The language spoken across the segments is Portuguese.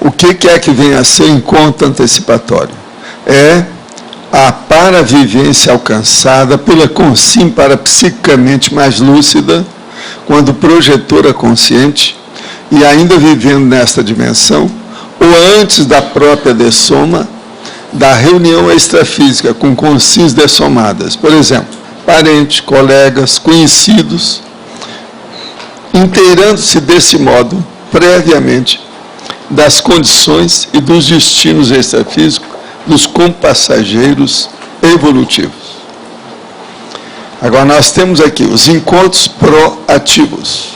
O que é que vem a ser encontro antecipatório? É a paravivência alcançada pela consciência parapsiquicamente mais lúcida, quando projetora consciente, e ainda vivendo nesta dimensão, ou antes da própria dessoma, da reunião extrafísica com consciências dessomadas. Por exemplo, parentes, colegas, conhecidos, inteirando-se desse modo, previamente, das condições e dos destinos extrafísicos dos compassageiros evolutivos. Agora, nós temos aqui os encontros proativos,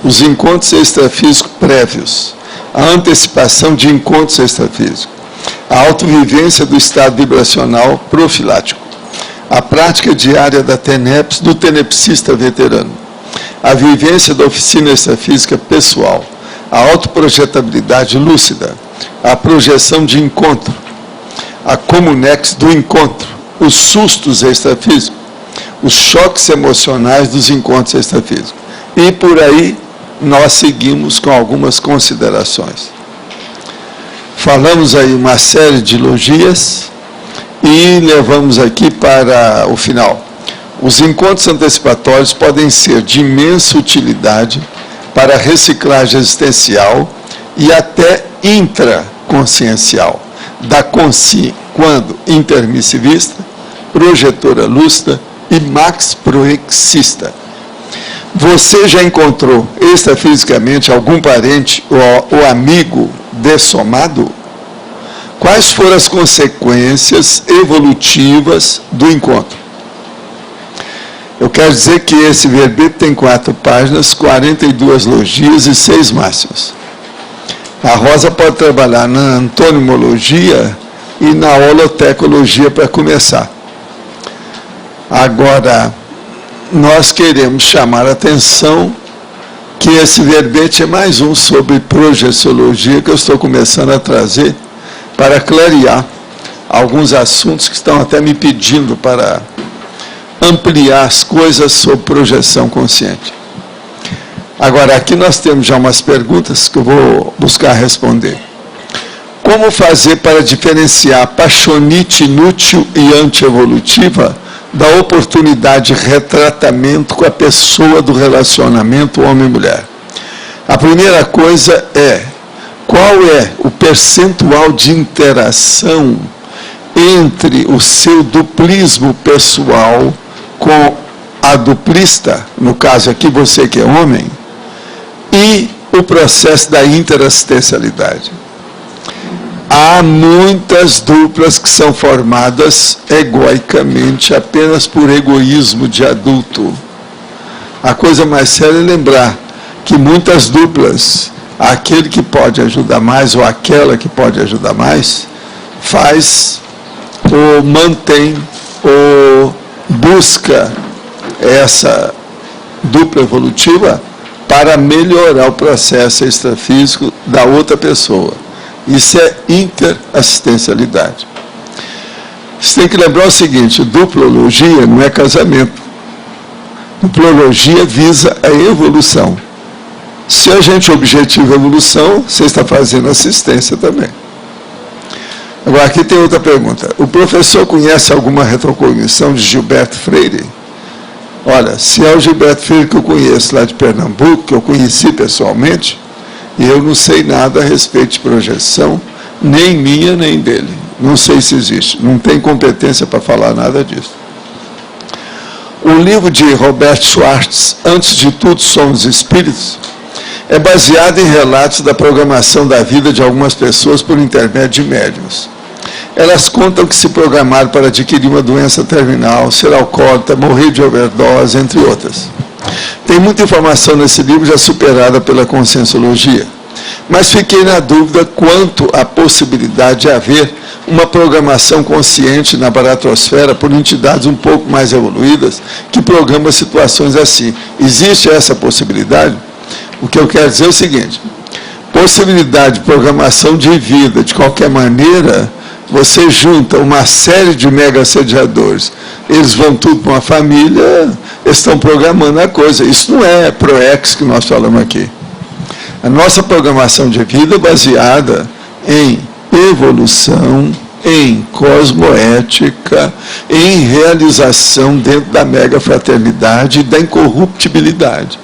os encontros extrafísicos prévios, a antecipação de encontros extrafísicos, a autovivência do estado vibracional profilático, a prática diária da TENEPS do tenepsista veterano, a vivência da oficina extrafísica pessoal, a autoprojetabilidade lúcida, a projeção de encontro, a comunex do encontro, os sustos extrafísicos, os choques emocionais dos encontros extrafísicos. E por aí nós seguimos com algumas considerações. Falamos aí uma série de logias e levamos aqui para o final. Os encontros antecipatórios podem ser de imensa utilidade para reciclagem existencial e até intraconsciencial, da consciência, quando intermissivista, projetora lúcida e max proexista. Você já encontrou extrafisicamente algum parente ou amigo dessomado? Quais foram as consequências evolutivas do encontro? Eu quero dizer que esse verbete tem 4 páginas, 42 logias e 6 máximas. A Rosa pode trabalhar na antonimologia e na holotecologia para começar. Agora, nós queremos chamar a atenção que esse verbete é mais um sobre projeciologia que eu estou começando a trazer para clarear alguns assuntos que estão até me pedindo para ampliar as coisas sobre projeção consciente. Agora, aqui nós temos já umas perguntas que eu vou buscar responder. Como fazer para diferenciar a paixonite inútil e antievolutiva da oportunidade de retratamento com a pessoa do relacionamento homem-mulher? A primeira coisa é, qual é o percentual de interação entre o seu duplismo pessoal com a duplista, no caso aqui você que é homem, e o processo da interassistencialidade. Há muitas duplas que são formadas egoicamente, apenas por egoísmo de adulto. A coisa mais séria é lembrar que muitas duplas, aquele que pode ajudar mais ou aquela que pode ajudar mais, faz ou mantém ou busca essa dupla evolutiva para melhorar o processo extrafísico da outra pessoa. Isso é interassistencialidade. Você tem que lembrar o seguinte, duplologia não é casamento. Duplologia visa a evolução. Se a gente objetiva a evolução, você está fazendo assistência também. Agora, aqui tem outra pergunta. O professor conhece alguma retrocognição de Gilberto Freire? Olha, se é o Gilberto Freire que eu conheço lá de Pernambuco, que eu conheci pessoalmente, e eu não sei nada a respeito de projeção, nem minha, nem dele. Não sei se existe. Não tenho competência para falar nada disso. O livro de Robert Schwartz, Antes de Tudo Somos Espíritos, é baseado em relatos da programação da vida de algumas pessoas por intermédio de médiuns. Elas contam que se programaram para adquirir uma doença terminal, ser alcoólatra, morrer de overdose, entre outras. Tem muita informação nesse livro já superada pela conscienciologia, mas fiquei na dúvida quanto à possibilidade de haver uma programação consciente na baratrosfera por entidades um pouco mais evoluídas que programam situações assim. Existe essa possibilidade? O que eu quero dizer é o seguinte, possibilidade de programação de vida, de qualquer maneira, você junta uma série de mega assediadores, eles vão tudo para uma família, estão programando a coisa. Isso não é ProEx que nós falamos aqui. A nossa programação de vida é baseada em evolução, em cosmoética, em realização dentro da mega fraternidade e da incorruptibilidade.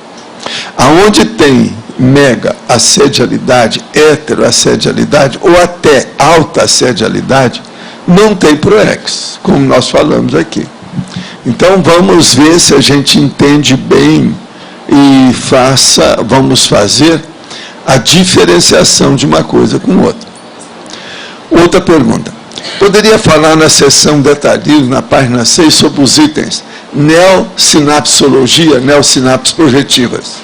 Aonde tem mega assedialidade, heteroassedialidade ou até alta assedialidade, não tem proex, como nós falamos aqui. Então vamos ver se a gente entende bem e vamos fazer a diferenciação de uma coisa com outra. Outra pergunta. Poderia falar na seção detalhismo, na página 6, sobre os itens neossinapsologia, neossinapses projetivas,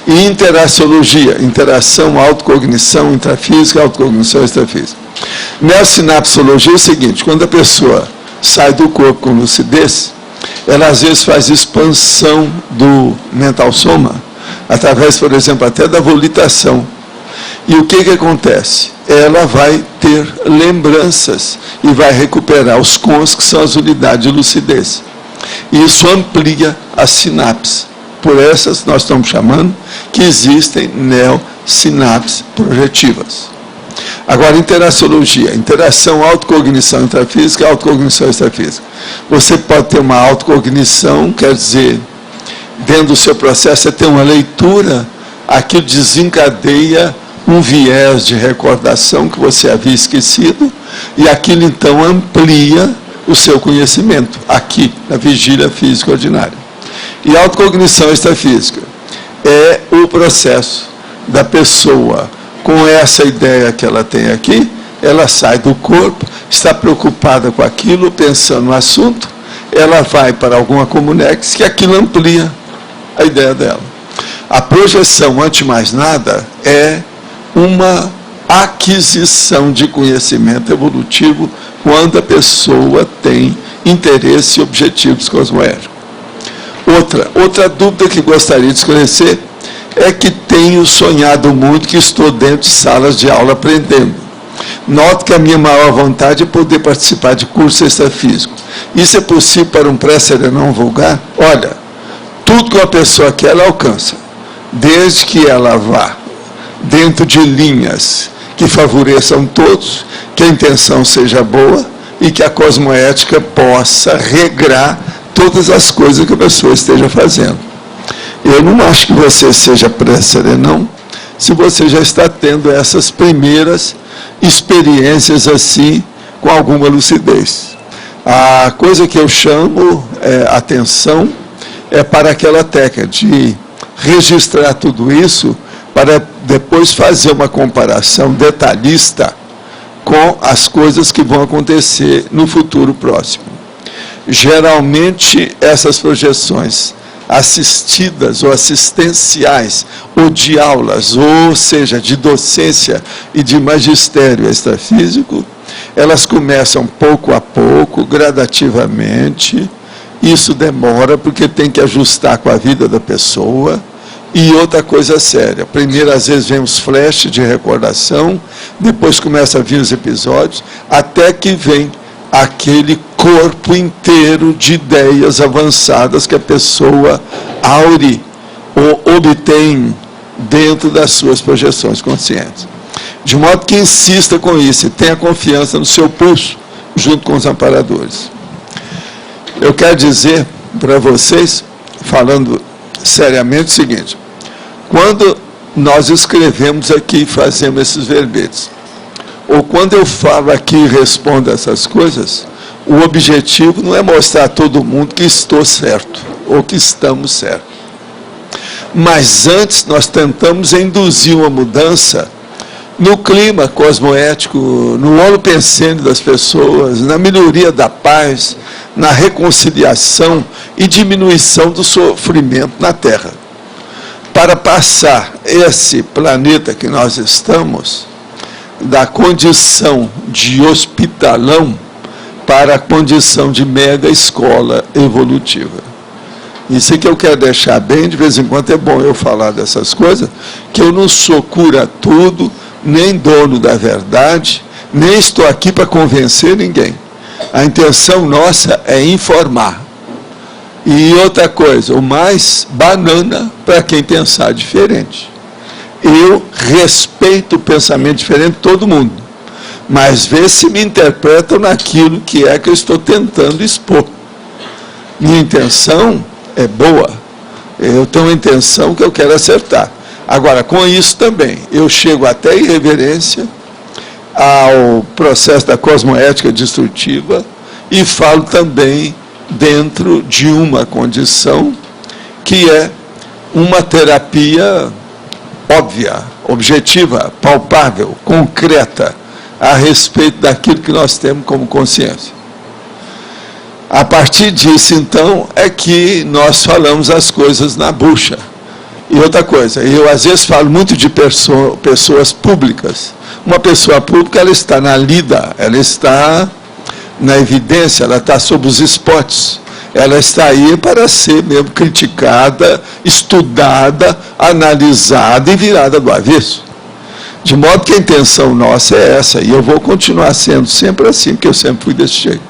e interaciologia, interação, autocognição intrafísica, autocognição extrafísica. Neossinapsologia é o seguinte: quando a pessoa sai do corpo com lucidez, ela às vezes faz expansão do mental soma, através, por exemplo, até da volitação. E o que acontece? Ela vai ter lembranças e vai recuperar os cons, que são as unidades de lucidez. E isso amplia as sinapses. Por essas nós estamos chamando que existem neossinapses projetivas. Agora, interaciologia, interação, autocognição intrafísica e autocognição extrafísica. Você pode ter uma autocognição, quer dizer, dentro do seu processo, você tem uma leitura, aquilo desencadeia um viés de recordação que você havia esquecido, e aquilo então amplia o seu conhecimento, aqui, na vigília física ordinária. E a autocognição extrafísica é o processo da pessoa, com essa ideia que ela tem aqui, ela sai do corpo, está preocupada com aquilo, pensando no assunto, ela vai para alguma comunex, que aquilo amplia a ideia dela. A projeção, antes de mais nada, é uma aquisição de conhecimento evolutivo quando a pessoa tem interesse e objetivos cosmoéticos. Outra dúvida que gostaria de esclarecer é que tenho sonhado muito que estou dentro de salas de aula aprendendo. Noto que a minha maior vontade é poder participar de curso extrafísico. Isso é possível para um pré-serenão vulgar? Olha, tudo que uma pessoa quer, ela alcança, desde que ela vá dentro de linhas que favoreçam todos, que a intenção seja boa e que a cosmoética possa regrar todas as coisas que a pessoa esteja fazendo. Eu não acho que você seja pré-serenão se você já está tendo essas primeiras experiências assim, com alguma lucidez. A coisa que eu chamo atenção é para aquela técnica de registrar tudo isso para depois fazer uma comparação detalhista com as coisas que vão acontecer no futuro próximo. Geralmente, essas projeções assistidas ou assistenciais, ou de aulas, ou seja, de docência e de magistério extrafísico, elas começam pouco a pouco, gradativamente. Isso demora porque tem que ajustar com a vida da pessoa. E outra coisa séria, primeiro às vezes vem os flashes de recordação, depois começa a vir os episódios, até que vem aquele corpo inteiro de ideias avançadas que a pessoa aure ou obtém dentro das suas projeções conscientes. De modo que insista com isso e tenha confiança no seu pulso, junto com os amparadores. Eu quero dizer para vocês, falando seriamente, o seguinte: quando nós escrevemos aqui e fazemos esses verbetes, ou quando eu falo aqui e respondo essas coisas, o objetivo não é mostrar a todo mundo que estou certo, ou que estamos certos. Mas antes nós tentamos induzir uma mudança no clima cosmoético, no holopensene das pessoas, na melhoria da paz, na reconciliação e diminuição do sofrimento na Terra. Para passar esse planeta que nós estamos, da condição de hospitalão para a condição de mega escola evolutiva. Isso é que eu quero deixar bem, de vez em quando é bom eu falar dessas coisas, que eu não sou cura-tudo, nem dono da verdade, nem estou aqui para convencer ninguém. A intenção nossa é informar. E outra coisa, o mais banana para quem pensar diferente. Eu respeito o pensamento diferente de todo mundo, mas vê se me interpretam naquilo que é que eu estou tentando expor. Minha intenção é boa, eu tenho uma intenção que eu quero acertar. Agora, com isso também, eu chego até a irreverência ao processo da cosmoética destrutiva e falo também dentro de uma condição que é uma terapia óbvia, objetiva, palpável, concreta, a respeito daquilo que nós temos como consciência. A partir disso, então, é que nós falamos as coisas na bucha. E outra coisa, eu às vezes falo muito de pessoas públicas. Uma pessoa pública, ela está na lida, ela está na evidência, ela está sob os spots. Ela está aí para ser mesmo criticada, estudada, analisada e virada do avesso. De modo que a intenção nossa é essa, e eu vou continuar sendo sempre assim, porque eu sempre fui desse jeito.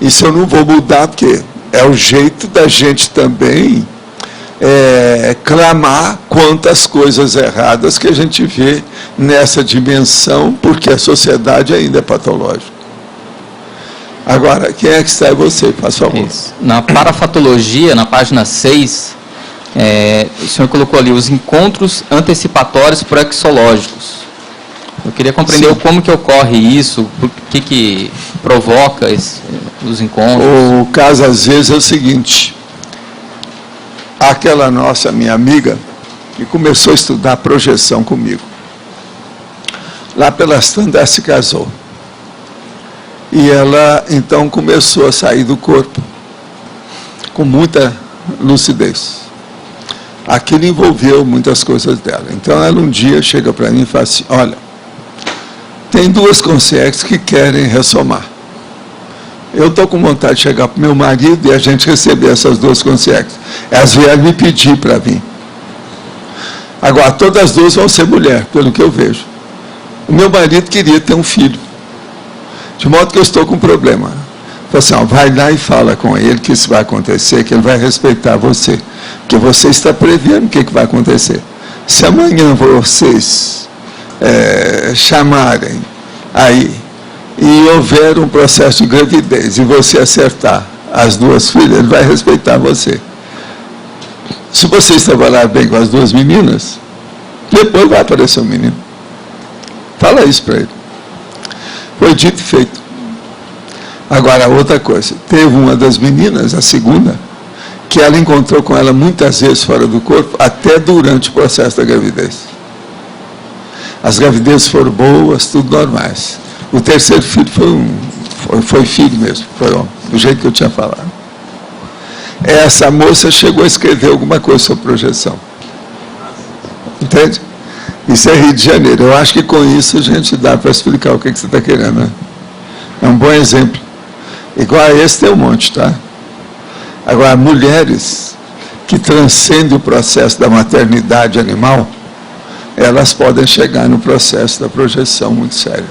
Isso eu não vou mudar, porque é o jeito da gente também clamar quantas coisas erradas que a gente vê nessa dimensão, porque a sociedade ainda é patológica. Agora, quem é que está? É você, faz favor. Isso. Na parafatologia, na página 6, o senhor colocou ali os encontros antecipatórios proexológicos. Eu queria compreender como que ocorre isso, o que provoca os encontros. O caso, às vezes, é o seguinte. Aquela minha amiga, que começou a estudar projeção comigo. Lá pelas tantas se casou. E ela, então, começou a sair do corpo com muita lucidez. Aquilo envolveu muitas coisas dela. Então, ela um dia chega para mim e fala assim, olha, tem duas consciências que querem ressomar. Eu estou com vontade de chegar para o meu marido e a gente receber essas duas consciências. Elas vieram me pedir para vir. Agora, todas as duas vão ser mulher, pelo que eu vejo. O meu marido queria ter um filho. De modo que eu estou com um problema. Falei assim, vai lá e fala com ele que isso vai acontecer, que ele vai respeitar você. Porque você está prevendo o que vai acontecer. Se amanhã vocês chamarem aí e houver um processo de gravidez e você acertar as duas filhas, ele vai respeitar você. Se vocês trabalharem bem com as duas meninas, depois vai aparecer um menino. Fala isso para ele. Foi dito e feito. Agora, outra coisa. Teve uma das meninas, a segunda, que ela encontrou com ela muitas vezes fora do corpo, até durante o processo da gravidez. As gravidezes foram boas, tudo normais. O terceiro filho foi filho mesmo, foi do jeito que eu tinha falado. Essa moça chegou a escrever alguma coisa sobre projeção. Entende? Isso é Rio de Janeiro. Eu acho que com isso a gente dá para explicar o que você está querendo, né? É um bom exemplo. Igual a esse tem um monte, tá? Agora, mulheres que transcendem o processo da maternidade animal, elas podem chegar no processo da projeção muito sério.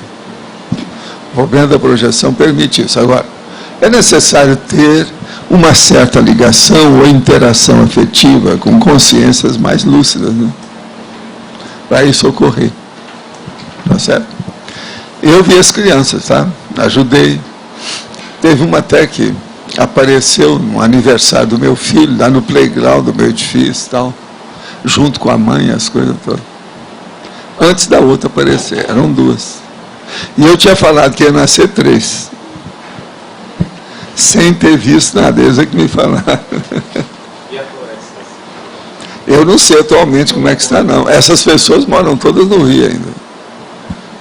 O problema da projeção permite isso. Agora, é necessário ter uma certa ligação ou interação afetiva com consciências mais lúcidas, né? Para isso ocorrer. Tá certo? Eu vi as crianças, tá? Ajudei. Teve uma até que apareceu no aniversário do meu filho, lá no playground do meu edifício e tal, junto com a mãe, as coisas todas. Antes da outra aparecer, eram duas. E eu tinha falado que ia nascer 3. Sem ter visto nada, eles é que me falaram. Eu não sei atualmente como é que está, não. Essas pessoas moram todas no Rio ainda.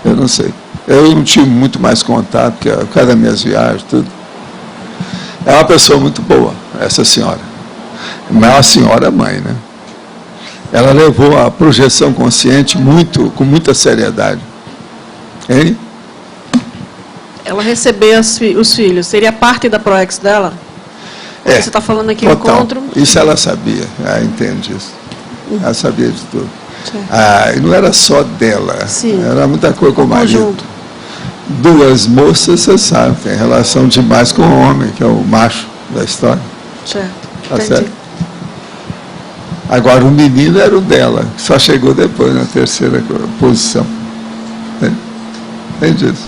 Eu não sei. Eu não tive muito mais contato, porque por causa das minhas viagens, tudo. É uma pessoa muito boa, essa senhora. Mas é uma senhora mãe, né? Ela levou a projeção consciente com muita seriedade. Hein? Ela receber os filhos, seria parte da ProEx dela? Você está falando aqui do encontro. Isso ela sabia, entende isso. Ela sabia de tudo. E não era só dela, era muita coisa com o marido. Duas moças, você sabe, tem relação demais com o homem, que é o macho da história. Certo. Tá certo? Agora, o menino era o dela, só chegou depois na terceira posição. Entende isso?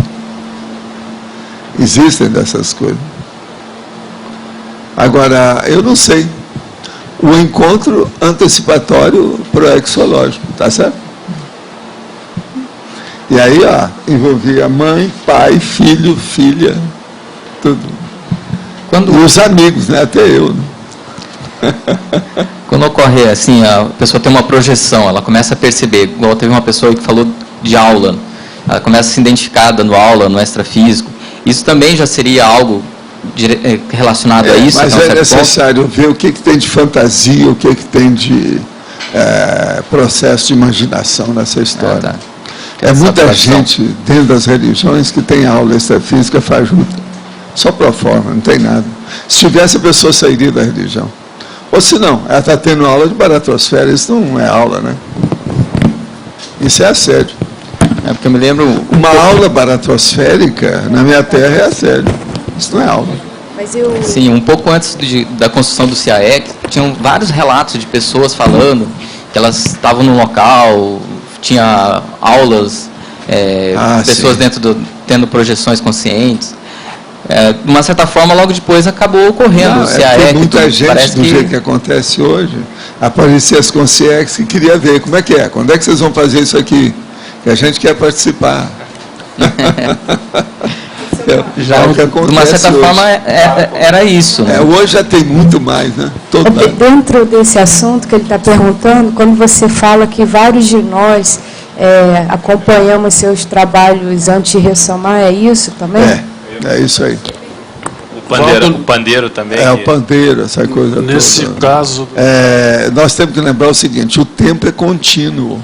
Existem dessas coisas. Agora, eu não sei. O encontro antecipatório proexológico, tá certo? E aí, ó, envolvia mãe, pai, filho, filha, tudo. E os amigos, né? Até eu. Né? Quando ocorre assim, a pessoa tem uma projeção, ela começa a perceber, igual teve uma pessoa que falou de aula, ela começa a se identificar dando aula no extrafísico, isso também já seria algo relacionado a isso? Mas é necessário ver o que tem de fantasia, o que tem de processo de imaginação nessa história. Tá. É muita gente dentro das religiões que tem aula extrafísica fajuta. Só pro forma, não tem nada. Se tivesse, a pessoa sairia da religião. Ou se não, ela está tendo aula de baratrosfera, isso não é aula, né? Isso é assédio. É porque eu me lembro... Uma aula baratrosférica na minha terra é assédio. Isso não é aula. Mas eu... Sim, um pouco antes da construção do CIAEC, tinham vários relatos de pessoas falando que elas estavam no local, tinha aulas, pessoas sim. Dentro tendo projeções conscientes. De uma certa forma, logo depois acabou ocorrendo o CIAEC. Muita gente, do jeito que acontece hoje, aparecia as consciências que queria ver como é que é, quando é que vocês vão fazer isso aqui? Que a gente quer participar. Já, de uma certa forma, era isso. Né? Hoje já tem muito mais, né? Dentro desse assunto que ele está perguntando, quando você fala que vários de nós acompanhamos seus trabalhos anti-ressomar, é isso também? É isso aí. O pandeiro também? O pandeiro, essa coisa toda. Nesse caso... nós temos que lembrar o seguinte, o tempo é contínuo.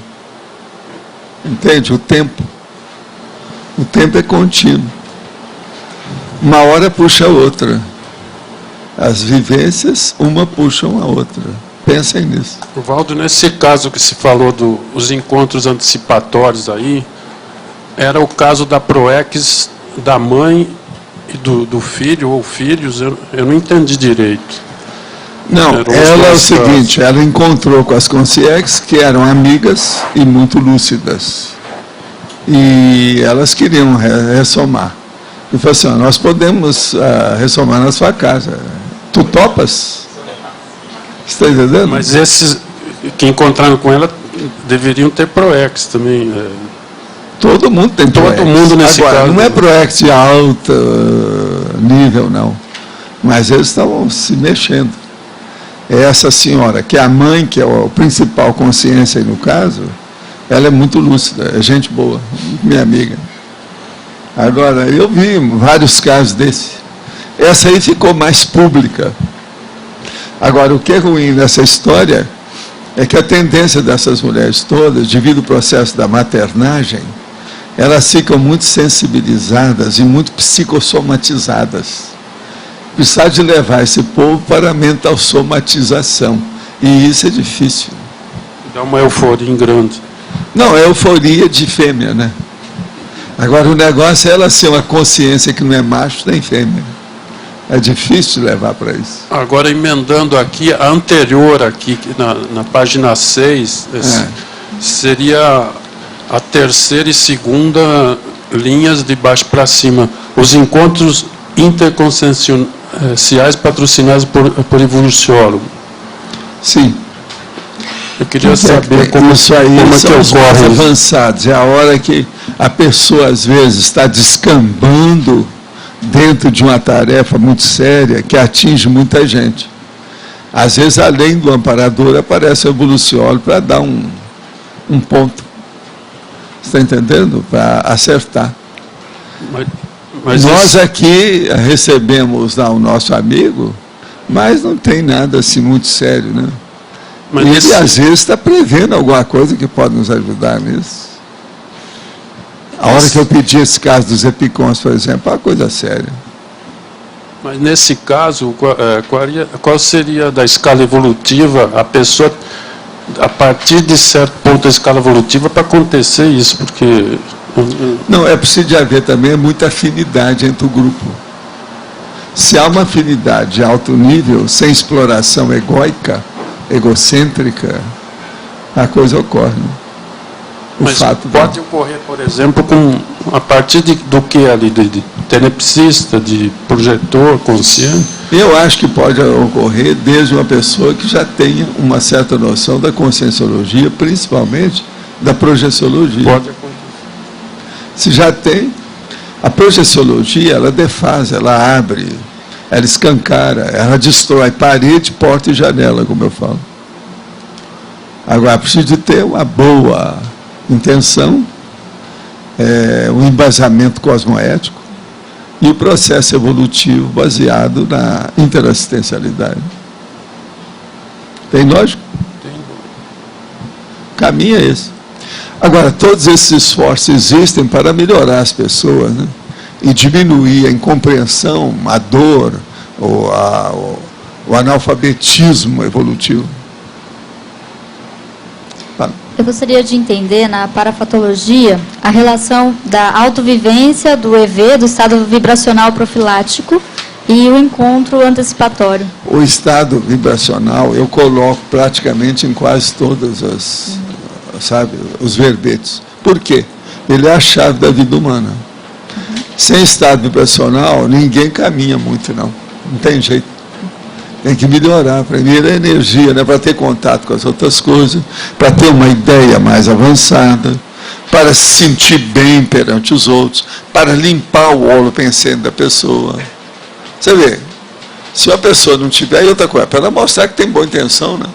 Entende? O tempo é contínuo. Uma hora puxa a outra. As vivências, uma puxam a outra. Pensem nisso. Valdo, nesse caso que se falou dos encontros antecipatórios aí, era o caso da PROEX da mãe e do filho ou filhos, eu não entendi direito. Não, ela é o seguinte, ela encontrou com as consciências que eram amigas e muito lúcidas. E elas queriam ressomar. E falou assim, nós podemos ressomar na sua casa. Tu topas? Você está entendendo? Mas esses que encontraram com ela deveriam ter PROEX também. Todo mundo tem PROEX. Todo mundo nesse Agora, caso. Não é PROEX de alto nível, não. Mas eles estavam se mexendo. Essa senhora, que é a mãe, que é a principal consciência aí no caso, ela é muito lúcida, é gente boa, minha amiga. Agora, eu vi vários casos desse. Essa aí ficou mais pública. Agora, o que é ruim nessa história é que a tendência dessas mulheres todas, devido ao processo da maternagem, elas ficam muito sensibilizadas e muito psicossomatizadas. Precisa de levar esse povo para a mental somatização. E isso é difícil. Dá uma euforia em grande. Não, é euforia de fêmea, né? Agora, o negócio é ela ser uma consciência que não é macho nem fêmea. É difícil de levar para isso. Agora, emendando aqui, a anterior aqui, na página 6, seria a terceira e segunda linhas de baixo para cima. Os encontros interconscienciais patrocinados por evoluciólogo. Sim. Eu queria saber como isso aí são os mais avançados. É a hora que a pessoa, às vezes, está descambando dentro de uma tarefa muito séria que atinge muita gente. Às vezes, além do amparador, aparece o evoluciólogo para dar um ponto. Você está entendendo? Para acertar. Mas nós aqui recebemos o nosso amigo, mas não tem nada assim muito sério, né? Mas ele, às vezes, está prevendo alguma coisa que pode nos ajudar nisso. A hora que eu pedi esse caso dos epicons, por exemplo, é uma coisa séria. Mas, nesse caso, qual seria da escala evolutiva a pessoa, a partir de certo ponto da escala evolutiva, para acontecer isso? Porque... Não, é preciso de haver também muita afinidade entre o grupo. Se há uma afinidade de alto nível, sem exploração egóica, egocêntrica, a coisa ocorre. Mas pode ocorrer, por exemplo, a partir do que ali? De tenepsista, de projetor consciente? Eu acho que pode ocorrer desde uma pessoa que já tenha uma certa noção da conscienciologia, principalmente da projeciologia. Pode acontecer. Se já tem, a projeciologia, ela defasa, ela abre, ela escancara, ela destrói parede, porta e janela, como eu falo. Agora, precisa de ter uma boa intenção, um embasamento cosmoético e o processo evolutivo baseado na interassistencialidade. Tem lógica? Tem. O caminho é esse. Agora, todos esses esforços existem para melhorar as pessoas, né? E diminuir a incompreensão, a dor, o analfabetismo evolutivo. Eu gostaria de entender, na parafatologia, a relação da autovivência, do EV, do estado vibracional profilático, e o encontro antecipatório. O estado vibracional eu coloco praticamente em quase todas as, os verbetes. Por quê? Ele é a chave da vida humana. Sem estado vibracional, ninguém caminha muito, não. Não tem jeito. Tem que melhorar. Primeiro a energia, né, para ter contato com as outras coisas, para ter uma ideia mais avançada, para se sentir bem perante os outros, para limpar o olo pensante da pessoa. Você vê, se uma pessoa não tiver, outra coisa, para ela mostrar que tem boa intenção, né?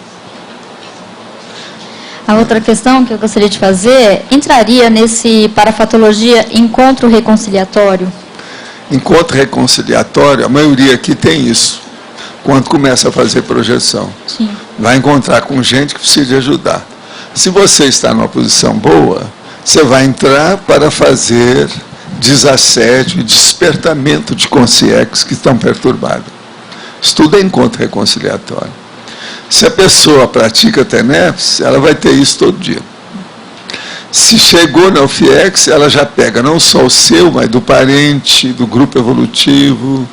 A outra questão que eu gostaria de fazer, entraria nesse parafatologia encontro reconciliatório? Encontro reconciliatório, a maioria aqui tem isso. Quando começa a fazer projeção. Sim. Vai encontrar com gente que precisa de ajudar. Se você está numa posição boa, você vai entrar para fazer desassédio e despertamento de consciências que estão perturbadas. Isso tudo é encontro reconciliatório. Se a pessoa pratica TENEPS, ela vai ter isso todo dia. Se chegou na UFIEX, ela já pega não só o seu, mas do parente, do grupo evolutivo,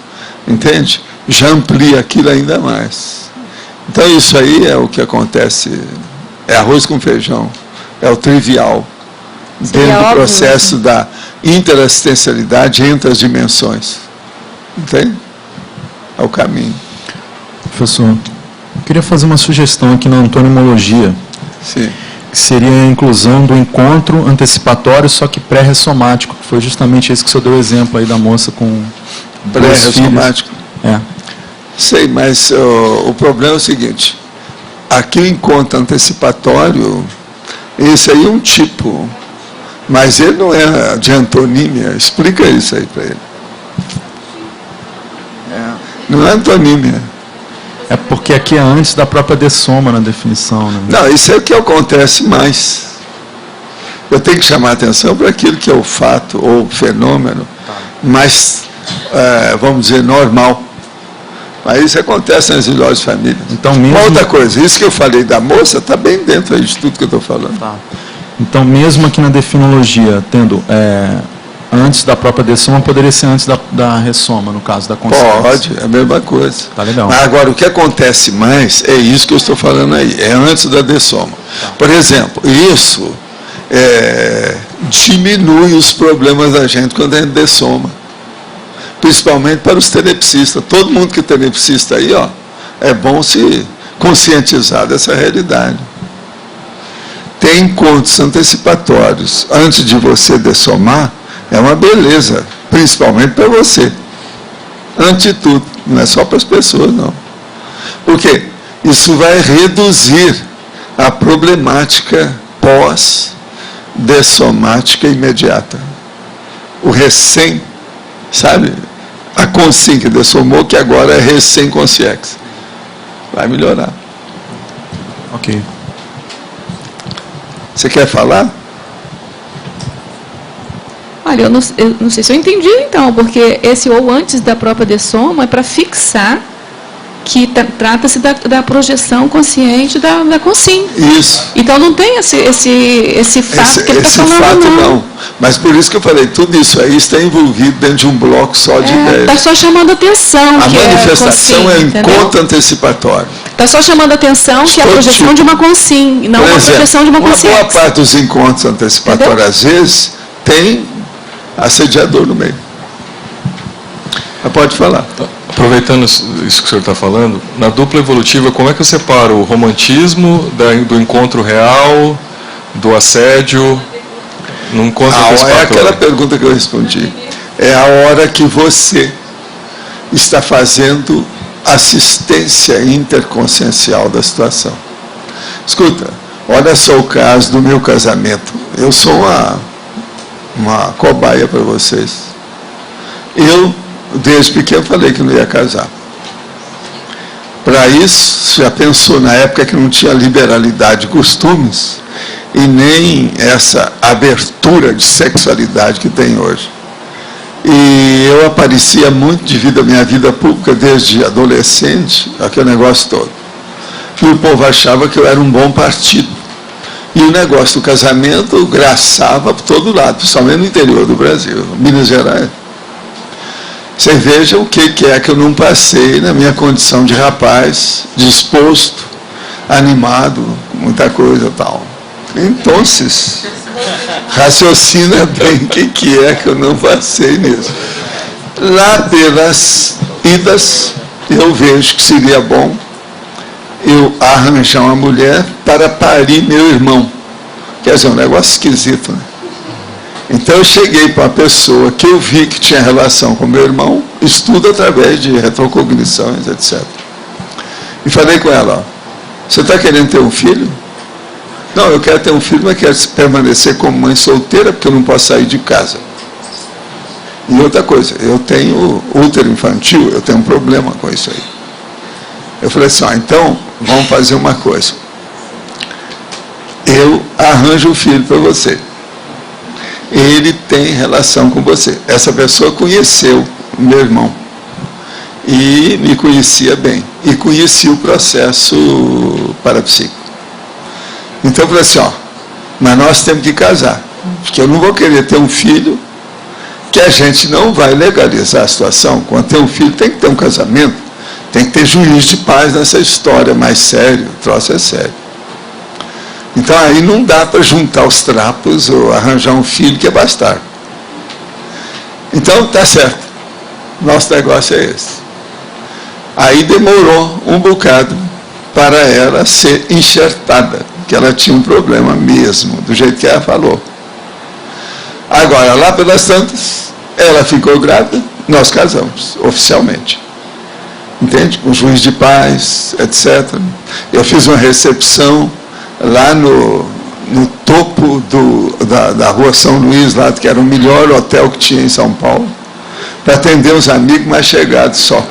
entende? Já amplia aquilo ainda mais. Então isso aí é o que acontece, é arroz com feijão, é o trivial, dentro do processo da interassistencialidade entre as dimensões. Entende? É o caminho. Professor, eu queria fazer uma sugestão aqui na antonimologia. Sim. Que seria a inclusão do encontro antecipatório, só que pré-ressomático, que foi justamente esse que o senhor deu exemplo aí da moça com pré-ressomático. É. Sei, mas o problema é o seguinte, aqui o encontro antecipatório, esse aí é um tipo, mas ele não é de antonímia, explica isso aí para ele. Não é antonímia. É porque aqui é antes da própria dessoma na definição, né? Não, isso é o que acontece mais. Eu tenho que chamar a atenção para aquilo que é o fato ou fenômeno mais, vamos dizer, normal. Mas isso acontece nas melhores famílias. Então, mesmo... Uma outra coisa, isso que eu falei da moça está bem dentro aí de tudo que eu estou falando. Tá. Então, mesmo aqui na definologia, tendo antes da própria dessoma, poderia ser antes da ressoma, no caso da consciência. Pode, é a mesma coisa. Tá legal. Mas agora, o que acontece mais é isso que eu estou falando aí, é antes da dessoma. Tá. Por exemplo, isso diminui os problemas da gente quando a gente dessoma. Principalmente para os tenepsistas. Todo mundo que é tenepsista aí, ó, é bom se conscientizar dessa realidade. Tem encontros antecipatórios antes de você dessomar, é uma beleza, principalmente para você. Antes de tudo, não é só para as pessoas, não. Por quê? Isso vai reduzir a problemática pós-dessomática imediata. O recém, sabe? A consciência que dessomou, que agora é recém-consciência. Vai melhorar. Ok. Você quer falar? Olha, eu não sei se eu entendi então, porque esse ou antes da própria dessoma é para fixar que trata-se da projeção consciente da consciência. Isso. Então não tem esse fato que ele está falando, fato, não. Mas por isso que eu falei, tudo isso aí está envolvido dentro de um bloco só de ideias. Está só chamando atenção. A que manifestação é o entendeu? encontro antecipatório. Está só chamando atenção que é a projeção de uma consciência, não uma projeção de uma consciência. Uma boa parte dos encontros antecipatórios, às vezes, tem assediador no meio. Mas pode falar. Aproveitando isso que o senhor está falando, na dupla evolutiva, como é que eu separo o romantismo do encontro real, do assédio, no encontro antecipatório? É aquela pergunta que eu respondi. É a hora que você está fazendo assistência interconsciencial da situação. Escuta, olha só o caso do meu casamento. Eu sou uma cobaia para vocês. Eu, desde pequeno, falei que não ia casar. Para isso, já pensou na época que não tinha liberalidade de costumes e nem essa abertura de sexualidade que tem hoje. E eu aparecia muito devido à minha vida pública desde adolescente, aquele negócio todo. E o povo achava que eu era um bom partido. E o negócio do casamento graçava por todo lado, principalmente no interior do Brasil, Minas Gerais. Você veja o que é que eu não passei na minha condição de rapaz, disposto, animado, muita coisa e tal. Então, raciocina bem o que é que eu não passei mesmo. Lá pelas idas, eu vejo que seria bom eu arranjar uma mulher para parir meu irmão. Quer dizer, um negócio esquisito, né? Então eu cheguei para uma pessoa que eu vi que tinha relação com meu irmão, estudo através de retrocognições, etc. E falei com ela, ó, você está querendo ter um filho? Não, eu quero ter um filho, mas quero permanecer como mãe solteira, porque eu não posso sair de casa. E outra coisa, eu tenho útero infantil, eu tenho um problema com isso aí. Eu falei assim, ó, então, vamos fazer uma coisa. Eu arranjo um filho para você. Ele tem relação com você. Essa pessoa conheceu meu irmão. E me conhecia bem. E conhecia o processo parapsíquico. Então eu falei assim, ó, mas nós temos que casar. Porque eu não vou querer ter um filho que a gente não vai legalizar a situação. Quando tem um filho, tem que ter um casamento. Tem que ter juiz de paz nessa história mais sério. O troço é sério. Então aí não dá para juntar os trapos ou arranjar um filho que é bastardo. Então tá certo. Nosso negócio é esse. Aí demorou um bocado para ela ser enxertada, que ela tinha um problema mesmo, do jeito que ela falou. Agora, lá pelas tantas, ela ficou grávida, nós casamos, oficialmente. Entende? Com juiz de paz, etc. Eu fiz uma recepção lá no topo da rua São Luís, lá, que era o melhor hotel que tinha em São Paulo, para atender os amigos mais chegados só.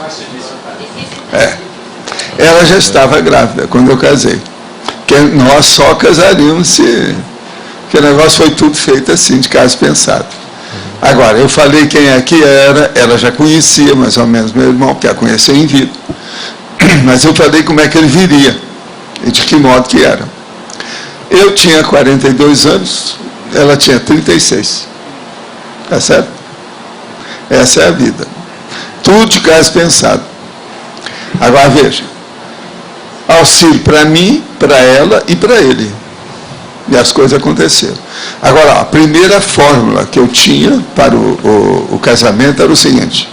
Ela já estava grávida quando eu casei. Porque nós só casaríamos se... Porque o negócio foi tudo feito assim, de caso pensado. Agora, eu falei quem é que era, ela já conhecia mais ou menos meu irmão, porque a conheceu em vida. Mas eu falei como é que ele viria, e de que modo que era. Eu tinha 42 anos, ela tinha 36. Tá certo? Essa é a vida. Tudo de caso pensado. Agora veja, auxílio para mim, para ela e para ele. E as coisas aconteceram. Agora, a primeira fórmula que eu tinha para o casamento era o seguinte: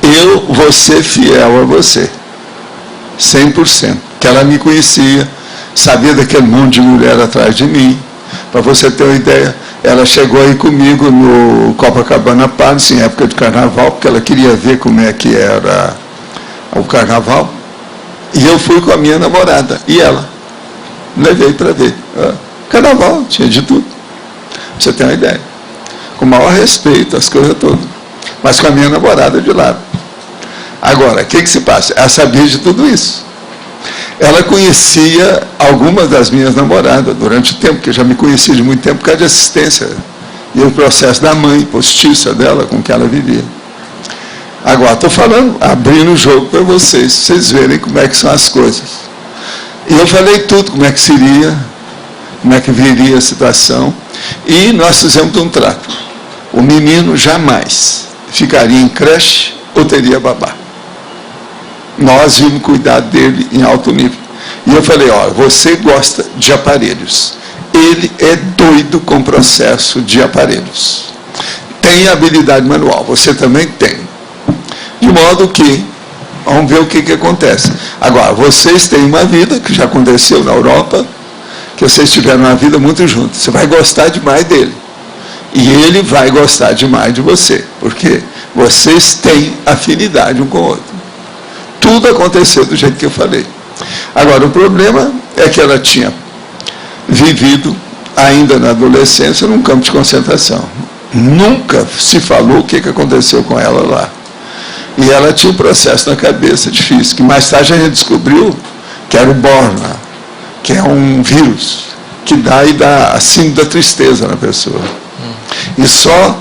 eu vou ser fiel a você, 100%. Que ela me conhecia, sabia daquele monte de mulher atrás de mim. Para você ter uma ideia, ela chegou aí comigo no Copacabana Palace, em época de carnaval, porque ela queria ver como é que era o carnaval. E eu fui com a minha namorada, e ela. Levei para ver. Carnaval, tinha de tudo. Você tem uma ideia. Com o maior respeito, as coisas todas. Mas com a minha namorada de lado. Agora, o que se passa? Ela sabia de tudo isso. Ela conhecia algumas das minhas namoradas durante o tempo, que já me conhecia de muito tempo por causa de assistência. E o processo da mãe postiça dela, com que ela vivia. Agora, estou falando, abrindo o jogo para vocês verem como é que são as coisas. E eu falei tudo, como é que seria, como é que viria a situação. E nós fizemos um trato. O menino jamais ficaria em creche ou teria babá. Nós íamos cuidar dele em alto nível. E eu falei, olha, você gosta de aparelhos. Ele é doido com o processo de aparelhos. Tem habilidade manual, você também tem. De modo que, vamos ver o que acontece. Agora, vocês têm uma vida, que já aconteceu na Europa, que vocês tiveram uma vida muito juntos. Você vai gostar demais dele. E ele vai gostar demais de você. Porque vocês têm afinidade um com o outro. Tudo aconteceu do jeito que eu falei. Agora, o problema é que ela tinha vivido, ainda na adolescência, num campo de concentração. Nunca se falou o que aconteceu com ela lá. E ela tinha um processo na cabeça difícil, que mais tarde a gente descobriu que era o Borna, que é um vírus, que dá e dá assim da tristeza na pessoa. E só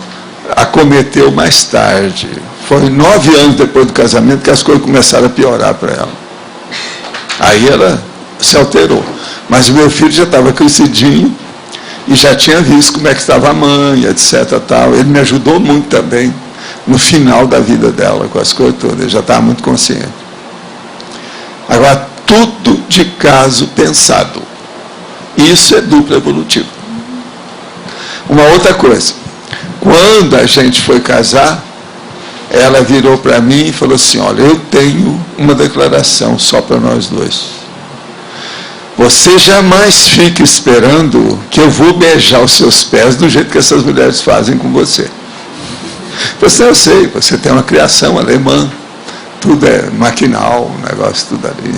acometeu mais tarde. Foi 9 anos depois do casamento que as coisas começaram a piorar para ela. Aí ela se alterou. Mas o meu filho já estava crescidinho e já tinha visto como é que estava a mãe, etc. Tal. Ele me ajudou muito também no final da vida dela, com as coisas todas. Ele já estava muito consciente. Agora, tudo de caso pensado. Isso é duplo evolutivo. Uma outra coisa. Quando a gente foi casar, ela virou para mim e falou assim, olha, eu tenho uma declaração só para nós dois. Você jamais fique esperando que eu vou beijar os seus pés do jeito que essas mulheres fazem com você. Você, eu sei, você tem uma criação alemã, tudo é maquinal, o negócio tudo ali.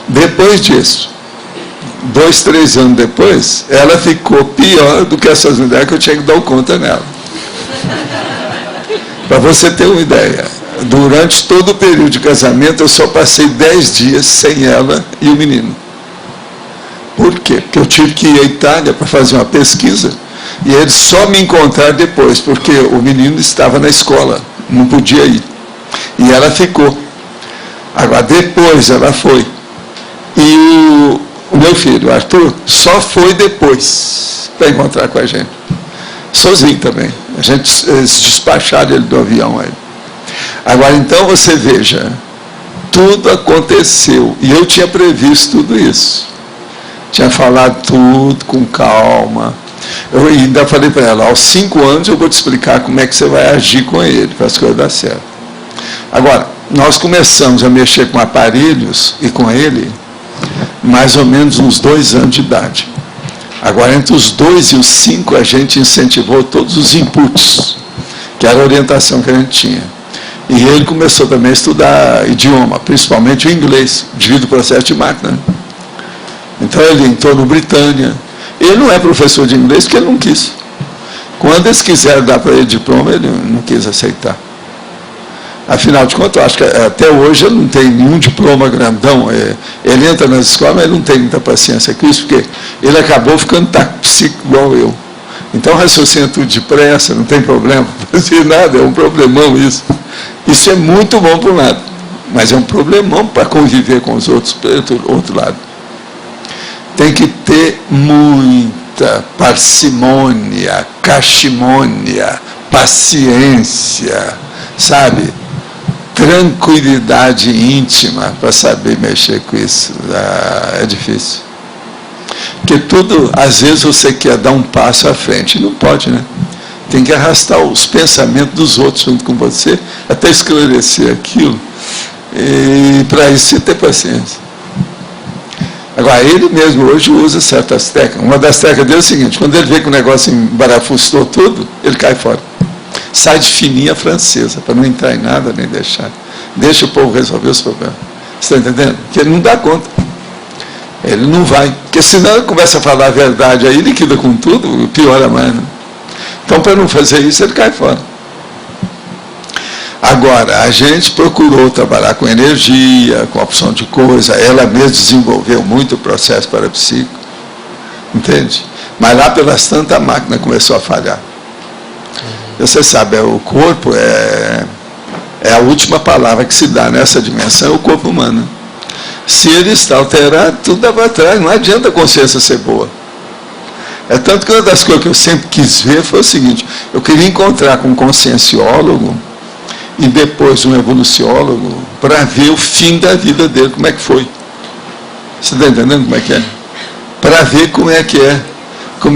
Depois disso, 2, 3 anos depois, ela ficou pior do que essas mulheres que eu tinha que dar conta nela. Para você ter uma ideia, durante todo o período de casamento, eu só passei 10 dias sem ela e o menino. Por quê? Porque eu tive que ir à Itália para fazer uma pesquisa, e eles só me encontraram depois, porque o menino estava na escola, não podia ir. E ela ficou. Agora, depois ela foi. E o meu filho, o Arthur, só foi depois para encontrar com a gente. Sozinho também. A gente se despacharam ele do avião aí. Agora, então, você veja, tudo aconteceu. E eu tinha previsto tudo isso. Tinha falado tudo com calma. Eu ainda falei para ela, aos 5 anos eu vou te explicar como é que você vai agir com ele, para as coisas dar certo. Agora, nós começamos a mexer com aparelhos e com ele, mais ou menos uns 2 anos de idade. Agora, entre os 2 e os 5, a gente incentivou todos os inputs, que era a orientação que a gente tinha. E ele começou também a estudar idioma, principalmente o inglês, devido ao processo de máquina. Então, ele entrou no Britânia. Ele não é professor de inglês porque ele não quis. Quando eles quiseram dar para ele diploma, ele não quis aceitar. Afinal de contas, eu acho que até hoje ele não tem nenhum diploma grandão. Ele entra nas escolas, mas ele não tem muita paciência com isso, porque ele acabou ficando psíquico igual eu. Então, raciocina tudo depressa, não tem problema. Não fazer nada, é um problemão isso. Isso é muito bom por um lado, mas é um problemão para conviver com os outros, pelo outro lado. Tem que ter muita parcimônia, cachimônia, paciência, sabe? Tranquilidade íntima para saber mexer com isso. É difícil. Porque tudo, às vezes você quer dar um passo à frente, não pode, né? Tem que arrastar os pensamentos dos outros junto com você, até esclarecer aquilo. E para isso você ter paciência. Agora, ele mesmo hoje usa certas técnicas. Uma das técnicas dele é o seguinte, quando ele vê que o negócio embarafustou tudo, ele cai fora. Sai de fininha francesa, para não entrar em nada, nem deixar. Deixa o povo resolver os problemas. Você está entendendo? Porque ele não dá conta. Ele não vai. Porque senão ele começa a falar a verdade, aí liquida com tudo, piora mais, né? Então, para não fazer isso, ele cai fora. Agora, a gente procurou trabalhar com energia, com opção de coisa, ela mesma desenvolveu muito o processo parapsíquico, entende? Mas lá pelas tantas a máquina começou a falhar. Você sabe, o corpo é a última palavra que se dá nessa dimensão, é o corpo humano. Se ele está alterado, tudo dá para trás. Não adianta a consciência ser boa. É tanto que uma das coisas que eu sempre quis ver foi o seguinte: eu queria encontrar com um conscienciólogo e depois um evoluciólogo para ver o fim da vida dele, como é que foi. Você está entendendo como é que é? Para ver como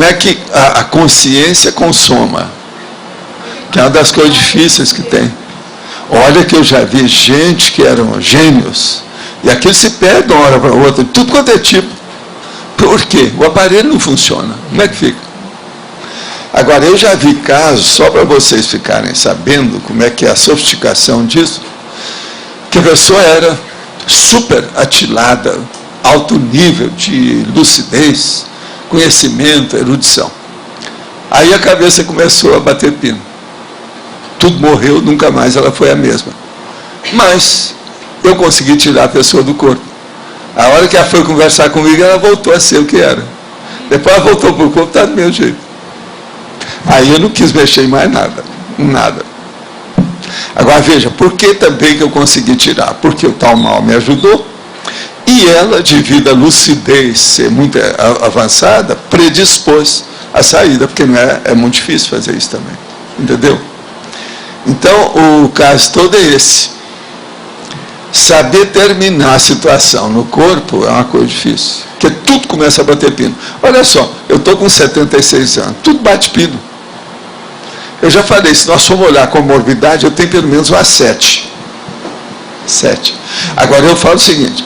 é que a consciência consoma, que é uma das coisas difíceis que tem. Olha que eu já vi gente que eram gênios, e aquilo se perde de uma hora para outra, tudo quanto é tipo. Por quê? O aparelho não funciona. Como é que fica? Agora, eu já vi casos, só para vocês ficarem sabendo como é que é a sofisticação disso, que a pessoa era super atilada, alto nível de lucidez, conhecimento, erudição. Aí a cabeça começou a bater pino. Tudo morreu, nunca mais ela foi a mesma. Mas eu consegui tirar a pessoa do corpo. A hora que ela foi conversar comigo, ela voltou a ser o que era. Depois ela voltou para o corpo, está do meu jeito. Aí eu não quis mexer em mais nada. Nada. Agora veja, por que também que eu consegui tirar? Porque o tal mal me ajudou. E ela, devido à lucidez ser muito avançada, predispôs a saída, porque não é muito difícil fazer isso também. Entendeu? Então, o caso todo é esse. Saber terminar a situação no corpo é uma coisa difícil, porque tudo começa a bater pino. Olha só, eu estou com 76 anos, tudo bate pino. Eu já falei, se nós formos olhar com morbidade, eu tenho pelo menos umas 7. 7. Agora eu falo o seguinte,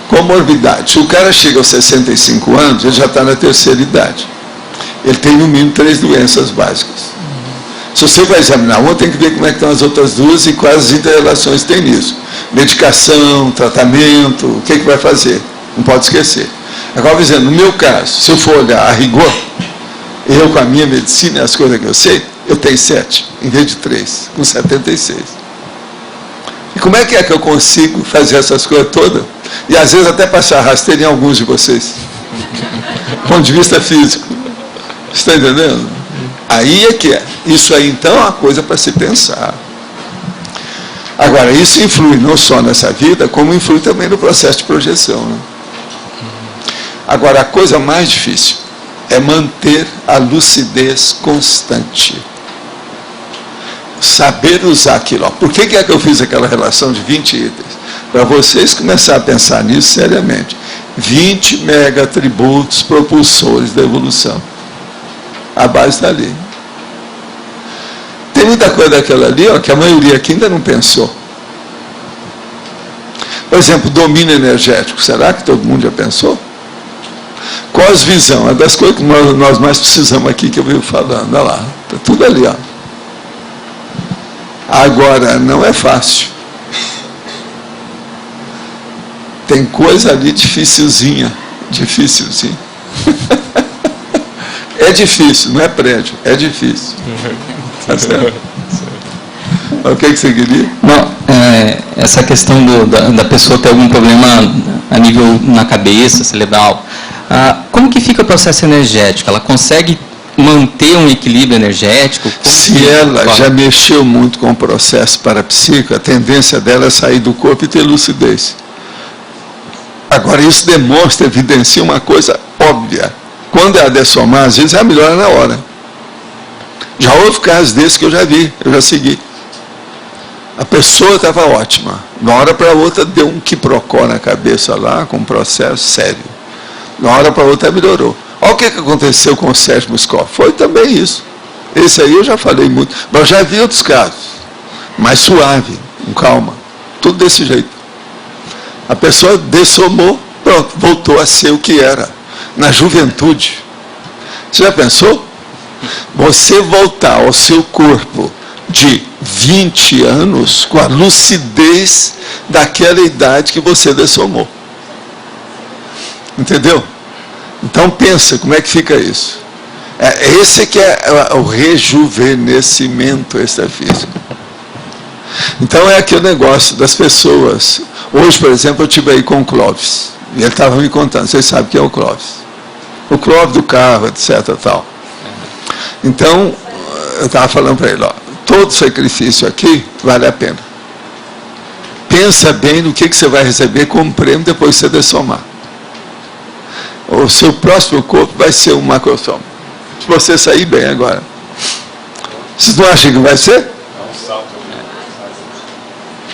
comorbidade, se o cara chega aos 65 anos, ele já está na terceira idade. Ele tem no mínimo 3 doenças básicas. Se você vai examinar uma, tem que ver como é que estão as outras duas e quais as interrelações tem nisso. Medicação, tratamento, o que vai fazer? Não pode esquecer. Agora, dizendo, no meu caso, se eu for olhar a rigor, eu com a minha medicina e as coisas que eu sei, eu tenho 7, em vez de 3, com 76. E como é que eu consigo fazer essas coisas todas? E às vezes até passar rasteiro em alguns de vocês. Do ponto de vista físico. Você está entendendo? Aí é que é. Isso aí, então, é uma coisa para se pensar. Agora, isso influi não só nessa vida, como influi também no processo de projeção. Né? Agora, a coisa mais difícil é manter a lucidez constante. Saber usar aquilo. Ó. Por que é que eu fiz aquela relação de 20 itens? Para vocês começarem a pensar nisso seriamente. 20 megatributos propulsores da evolução. A base está ali. Tem muita coisa daquela ali, ó, que a maioria aqui ainda não pensou. Por exemplo, domínio energético. Será que todo mundo já pensou? Cosvisão. É das coisas que nós mais precisamos aqui, que eu vivo falando. Olha lá. Está tudo ali. Ó. Agora, não é fácil. Tem coisa ali dificilzinha. Dificilzinha. É difícil, não é prédio, é difícil. Tá certo? O que você queria? Não, essa questão da pessoa ter algum problema a nível na cabeça, cerebral, como que fica o processo energético? Ela consegue manter um equilíbrio energético? Se ela já mexeu muito com o processo parapsíquico, a tendência dela é sair do corpo e ter lucidez. Agora, isso demonstra, evidencia uma coisa óbvia. Quando ela dessomar, às vezes ela melhora na hora. Já houve casos desses que eu já vi, eu já segui. A pessoa estava ótima. De uma hora para outra deu um quiprocó na cabeça lá, com um processo sério. De uma hora para outra melhorou. Olha o que aconteceu com o Sérgio Moscow. Foi também isso. Esse aí eu já falei muito. Mas eu já vi outros casos. Mais suave, com calma. Tudo desse jeito. A pessoa dessomou, pronto, voltou a ser o que era. Na juventude. Você já pensou? Você voltar ao seu corpo de 20 anos com a lucidez daquela idade que você dessomou. Entendeu? Então pensa como é que fica isso. Esse que é o rejuvenescimento extrafísico. Então é aquele negócio das pessoas. Hoje, por exemplo, eu estive aí com o Clóvis. E ele estava me contando, vocês sabem quem é o Clóvis. O Clóvis do carro, etc. Tal. Então, eu estava falando para ele, ó, todo sacrifício aqui vale a pena. pensa bem no que você vai receber como prêmio depois que você dessomar. O seu próximo corpo vai ser um macrosoma. Se você sair bem agora. Vocês não acham que vai ser?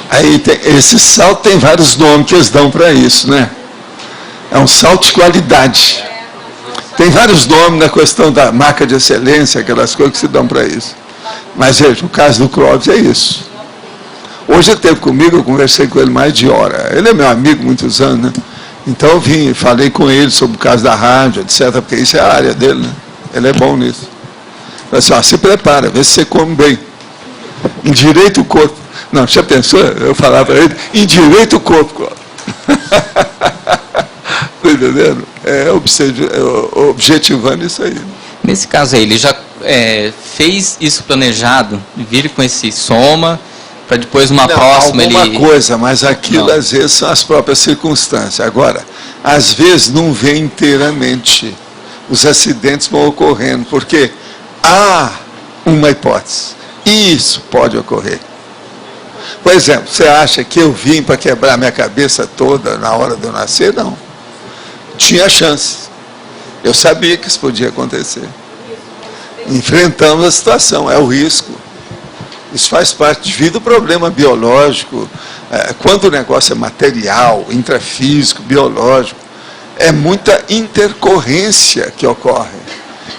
Aí esse salto tem vários nomes que eles dão para isso, né? É um salto de qualidade. Tem vários nomes na questão da marca de excelência, aquelas coisas que se dão para isso. Mas veja, o caso do Clóvis é isso. Hoje ele esteve comigo, eu conversei com ele mais de hora. Ele é meu amigo há muitos anos, né? Então eu vim, falei com ele sobre o caso da rádio, etc., porque isso é a área dele, né? Ele é bom nisso. Falei assim, ó, se prepara, vê se você come bem. Endireita o corpo. Não, já pensou? Eu falava para ele, endireita o corpo, Clóvis. Está entendendo? Objetivando isso aí. Nesse caso aí, ele já fez isso planejado, vir com esse soma, para depois uma próxima alguma coisa, mas aquilo às vezes são as próprias circunstâncias. Agora, às vezes não vem inteiramente. Os acidentes vão ocorrendo, porque há uma hipótese. Isso pode ocorrer. Por exemplo, você acha que eu vim para quebrar minha cabeça toda na hora de eu nascer? Não. Tinha chance. Eu sabia que isso podia acontecer. Enfrentamos a situação, é o risco. Isso faz parte devido ao problema biológico. Quando o negócio é material, intrafísico, biológico, é muita intercorrência que ocorre.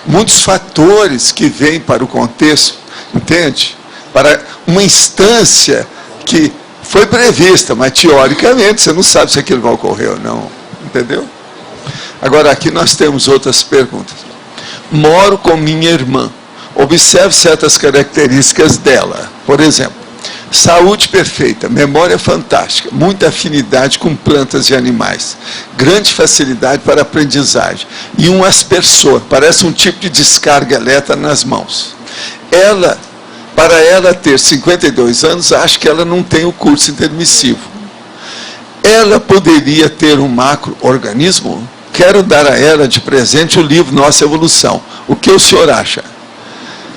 Muitos fatores que vêm para o contexto, entende? Para uma instância que foi prevista, mas teoricamente você não sabe se aquilo vai ocorrer ou não. Entendeu? Agora, aqui nós temos outras perguntas. Moro com minha irmã. Observe certas características dela. Por exemplo, saúde perfeita, memória fantástica, muita afinidade com plantas e animais, grande facilidade para aprendizagem e um aspersor, parece um tipo de descarga elétrica nas mãos. Para ela ter 52 anos, acho que ela não tem o curso intermissivo. Ela poderia ter um macro-organismo? Quero dar a ela de presente o livro Nossa Evolução. O que o senhor acha?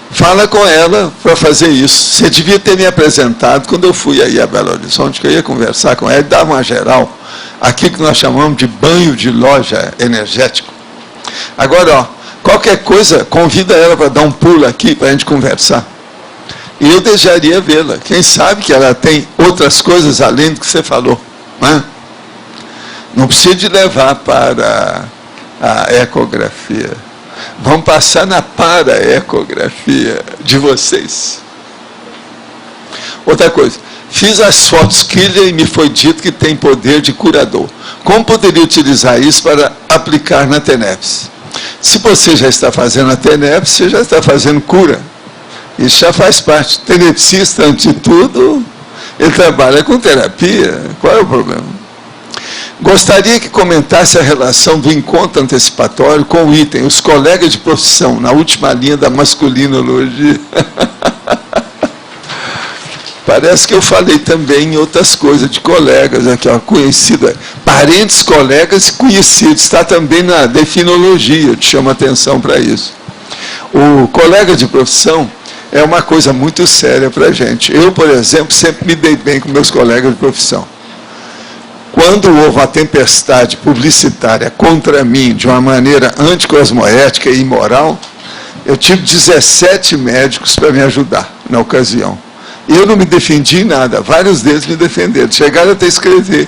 Fala com ela para fazer isso. Você devia ter me apresentado quando eu fui aí a Belo Horizonte, que eu ia conversar com ela, dar uma geral, aqui que nós chamamos de banho de loja energético. Agora, ó, qualquer coisa, convida ela para dar um pulo aqui para a gente conversar. E eu desejaria vê-la. Quem sabe que ela tem outras coisas além do que você falou. Né? Não precisa de levar para a ecografia. Vamos passar na para-ecografia de vocês. Outra coisa. Fiz as fotos Killer e me foi dito que tem poder de curador. Como poderia utilizar isso para aplicar na TENEPS? Se você já está fazendo a TENEPS, você já está fazendo cura. Isso já faz parte. Tenepsista, antes de tudo, ele trabalha com terapia. Qual é o problema? Gostaria que comentasse a relação do encontro antecipatório com o item, os colegas de profissão, na última linha da masculinologia. Parece que eu falei também em outras coisas de colegas, aqui, ó, conhecido, parentes, colegas e conhecidos, está também na definologia, eu te chamo a atenção para isso. O colega de profissão é uma coisa muito séria para a gente. Eu, por exemplo, sempre me dei bem com meus colegas de profissão. Quando houve uma tempestade publicitária contra mim, de uma maneira anticosmoética e imoral, eu tive 17 médicos para me ajudar na ocasião. Eu não me defendi em nada, vários deles me defenderam. Chegaram até a escrever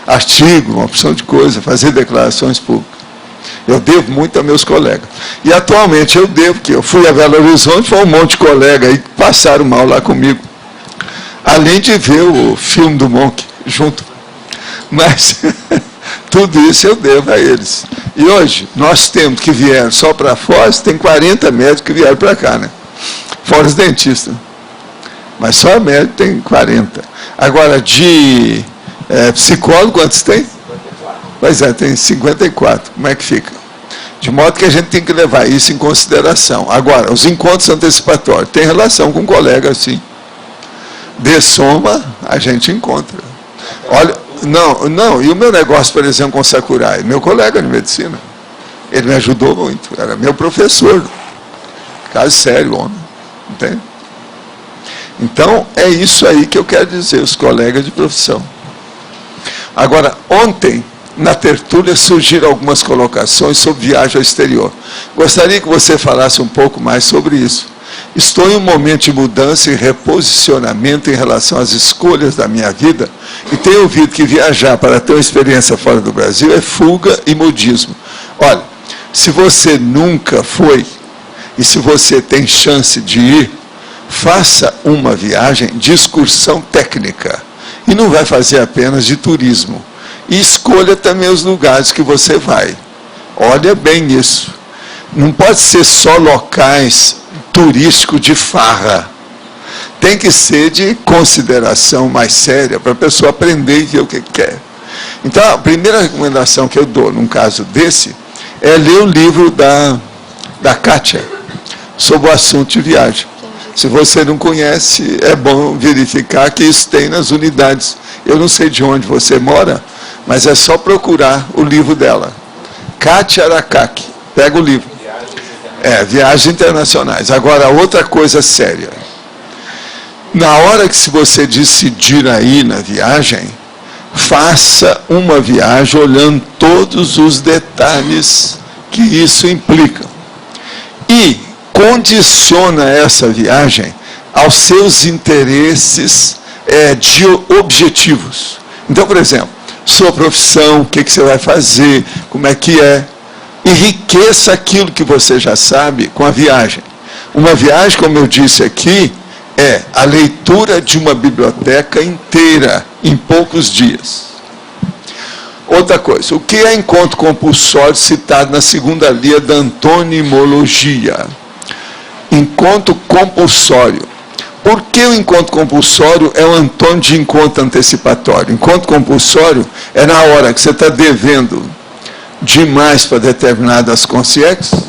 artigo, uma opção de coisa, fazer declarações públicas. Eu devo muito a meus colegas. E atualmente eu devo, que eu fui a Belo Horizonte, foi um monte de colega aí que passaram mal lá comigo. Além de ver o filme do Monk junto. Mas tudo isso eu devo a eles. E hoje, nós temos que vieram só para Foz, tem 40 médicos que vieram para cá, né? Fora os dentistas. Mas só médico tem 40. Agora, de psicólogo, quantos tem? 54. Pois é, tem 54. Como é que fica? De modo que a gente tem que levar isso em consideração. Agora, os encontros antecipatórios tem relação com um colega, sim. De soma, a gente encontra. Olha, não, e o meu negócio, por exemplo, com o Sakurai, meu colega de medicina, ele me ajudou muito, era meu professor. Caso sério, homem. Entende? Então, é isso aí que eu quero dizer, os colegas de profissão. Agora, ontem, na tertúlia, surgiram algumas colocações sobre viagem ao exterior. Gostaria que você falasse um pouco mais sobre isso. Estou em um momento de mudança e reposicionamento em relação às escolhas da minha vida e tenho ouvido que viajar para ter uma experiência fora do Brasil é fuga e modismo. Olha, se você nunca foi e se você tem chance de ir, faça uma viagem de excursão técnica e não vai fazer apenas de turismo. E escolha também os lugares que você vai. Olha bem isso. Não pode ser só locais turísticos de farra. Tem que ser de consideração mais séria para a pessoa aprender e ver o que quer. Então, a primeira recomendação que eu dou num caso desse é ler o livro da Kátia sobre o assunto de viagem. Se você não conhece, é bom verificar que isso tem nas unidades. Eu não sei de onde você mora, mas é só procurar o livro dela. Kátia Arakaki. Pega o livro. Viagens internacionais. Agora, outra coisa séria. Na hora que se você decidir aí na viagem, faça uma viagem olhando todos os detalhes que isso implica. E condiciona essa viagem aos seus interesses de objetivos. Então, por exemplo, sua profissão, o que você vai fazer, como é que é. Enriqueça aquilo que você já sabe com a viagem. Uma viagem, como eu disse aqui, é a leitura de uma biblioteca inteira em poucos dias. Outra coisa, o que é encontro compulsório citado na segunda linha da antonimologia? Encontro compulsório. Por que o encontro compulsório é o antônimo de encontro antecipatório? Encontro compulsório é na hora que você está devendo demais para determinadas consciências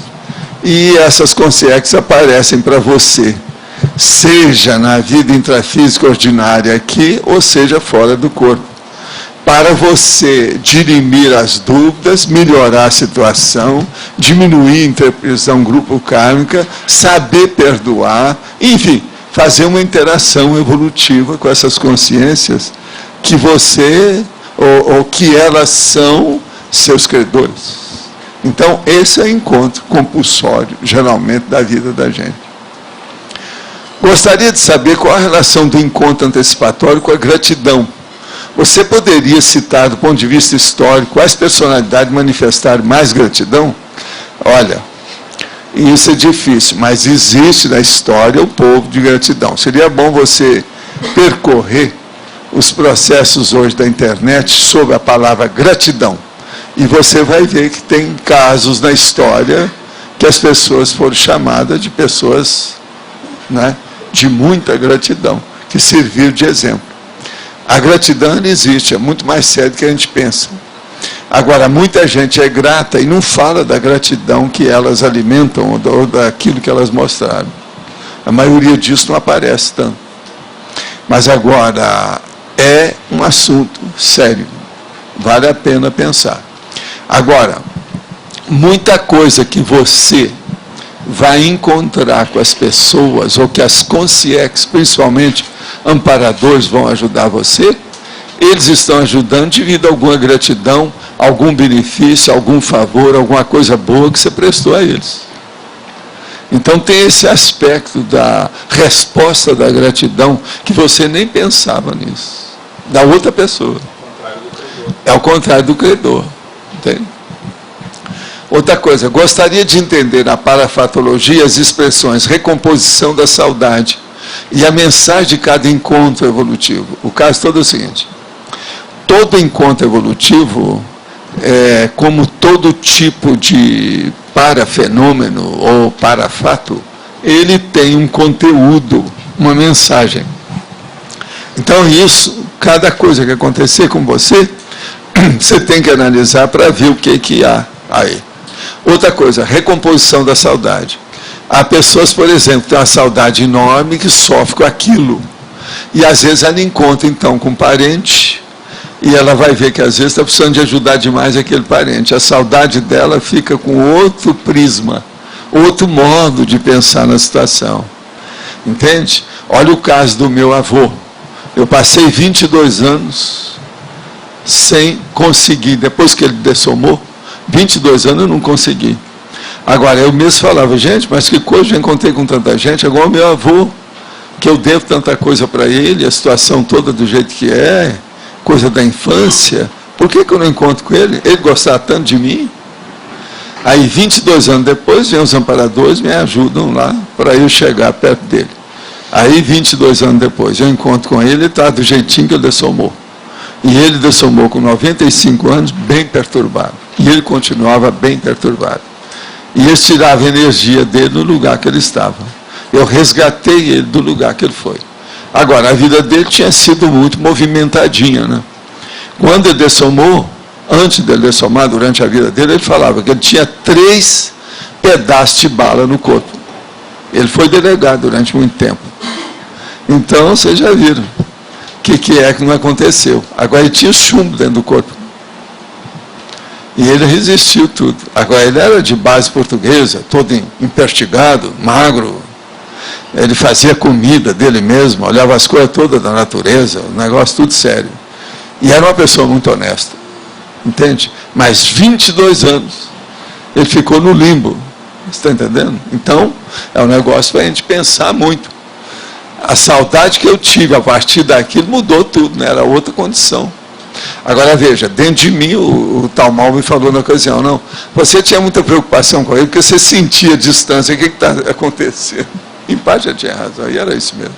e essas consciências aparecem para você, seja na vida intrafísica ordinária aqui, ou seja fora do corpo, para você dirimir as dúvidas, melhorar a situação, diminuir a interpretação grupo kármica, saber perdoar, enfim, fazer uma interação evolutiva com essas consciências que você, ou que elas são seus credores. Então, esse é o encontro compulsório, geralmente, da vida da gente. Gostaria de saber qual a relação do encontro antecipatório com a gratidão. Você poderia citar, do ponto de vista histórico, quais personalidades manifestaram mais gratidão? Olha, isso é difícil, mas existe na história o povo de gratidão. Seria bom você percorrer os processos hoje da internet sobre a palavra gratidão. E você vai ver que tem casos na história que as pessoas foram chamadas de pessoas, né, de muita gratidão, que serviram de exemplo. A gratidão não existe, é muito mais sério do que a gente pensa. Agora, muita gente é grata e não fala da gratidão que elas alimentam ou daquilo que elas mostraram. A maioria disso não aparece tanto. Mas agora, é um assunto sério. Vale a pena pensar. Agora, muita coisa que você vai encontrar com as pessoas, ou que as consciências, principalmente amparadores, vão ajudar você, eles estão ajudando devido a alguma gratidão, algum benefício, algum favor, alguma coisa boa que você prestou a eles. Então tem esse aspecto da resposta da gratidão, que você nem pensava nisso, da outra pessoa. É o contrário do credor. Entende? Outra coisa, gostaria de entender na parafatologia as expressões recomposição da saudade e a mensagem de cada encontro evolutivo. O caso todo é o seguinte: todo encontro evolutivo, como todo tipo de parafenômeno ou parafato, ele tem um conteúdo, uma mensagem. Então isso, cada coisa que acontecer com você, você tem que analisar para ver o que há aí. Outra coisa, recomposição da saudade. Há pessoas, por exemplo, que têm uma saudade enorme que sofrem com aquilo. E às vezes ela encontra então com um parente e ela vai ver que às vezes está precisando de ajudar demais aquele parente. A saudade dela fica com outro prisma, outro modo de pensar na situação. Entende? Olha o caso do meu avô. Eu passei 22 anos sem conseguir, depois que ele dessomou, 22 anos eu não consegui. Agora, eu mesmo falava, gente, mas que coisa, já encontrei com tanta gente, agora o meu avô, que eu devo tanta coisa para ele, a situação toda do jeito que é, coisa da infância, por que eu não encontro com ele? Ele gostava tanto de mim. Aí, 22 anos depois, vem os amparadores, me ajudam lá para eu chegar perto dele. Aí, 22 anos depois, eu encontro com ele, ele está do jeitinho que ele dessomou. E ele dessomou com 95 anos, bem perturbado. E ele continuava bem perturbado. E eles tiravam a energia dele no lugar que ele estava. Eu resgatei ele do lugar que ele foi. Agora, a vida dele tinha sido muito movimentadinha, né? Quando ele dessomou, antes dele dessomar, durante a vida dele, ele falava que ele tinha 3 pedaços de bala no corpo. Ele foi delegado durante muito tempo. Então, vocês já viram o que é que não aconteceu. Agora, ele tinha chumbo dentro do corpo. E ele resistiu tudo. Agora, ele era de base portuguesa, todo empertigado, magro. Ele fazia comida dele mesmo, olhava as coisas todas da natureza, o negócio tudo sério. E era uma pessoa muito honesta. Entende? Mas 22 anos, ele ficou no limbo. Você está entendendo? Então, é um negócio para a gente pensar muito. A saudade que eu tive a partir daquilo mudou tudo, né? Era outra condição. Agora veja, dentro de mim, o tal mal me falou na ocasião, não, você tinha muita preocupação com ele, porque você sentia a distância, o que está acontecendo? Em parte já tinha razão, e era isso mesmo.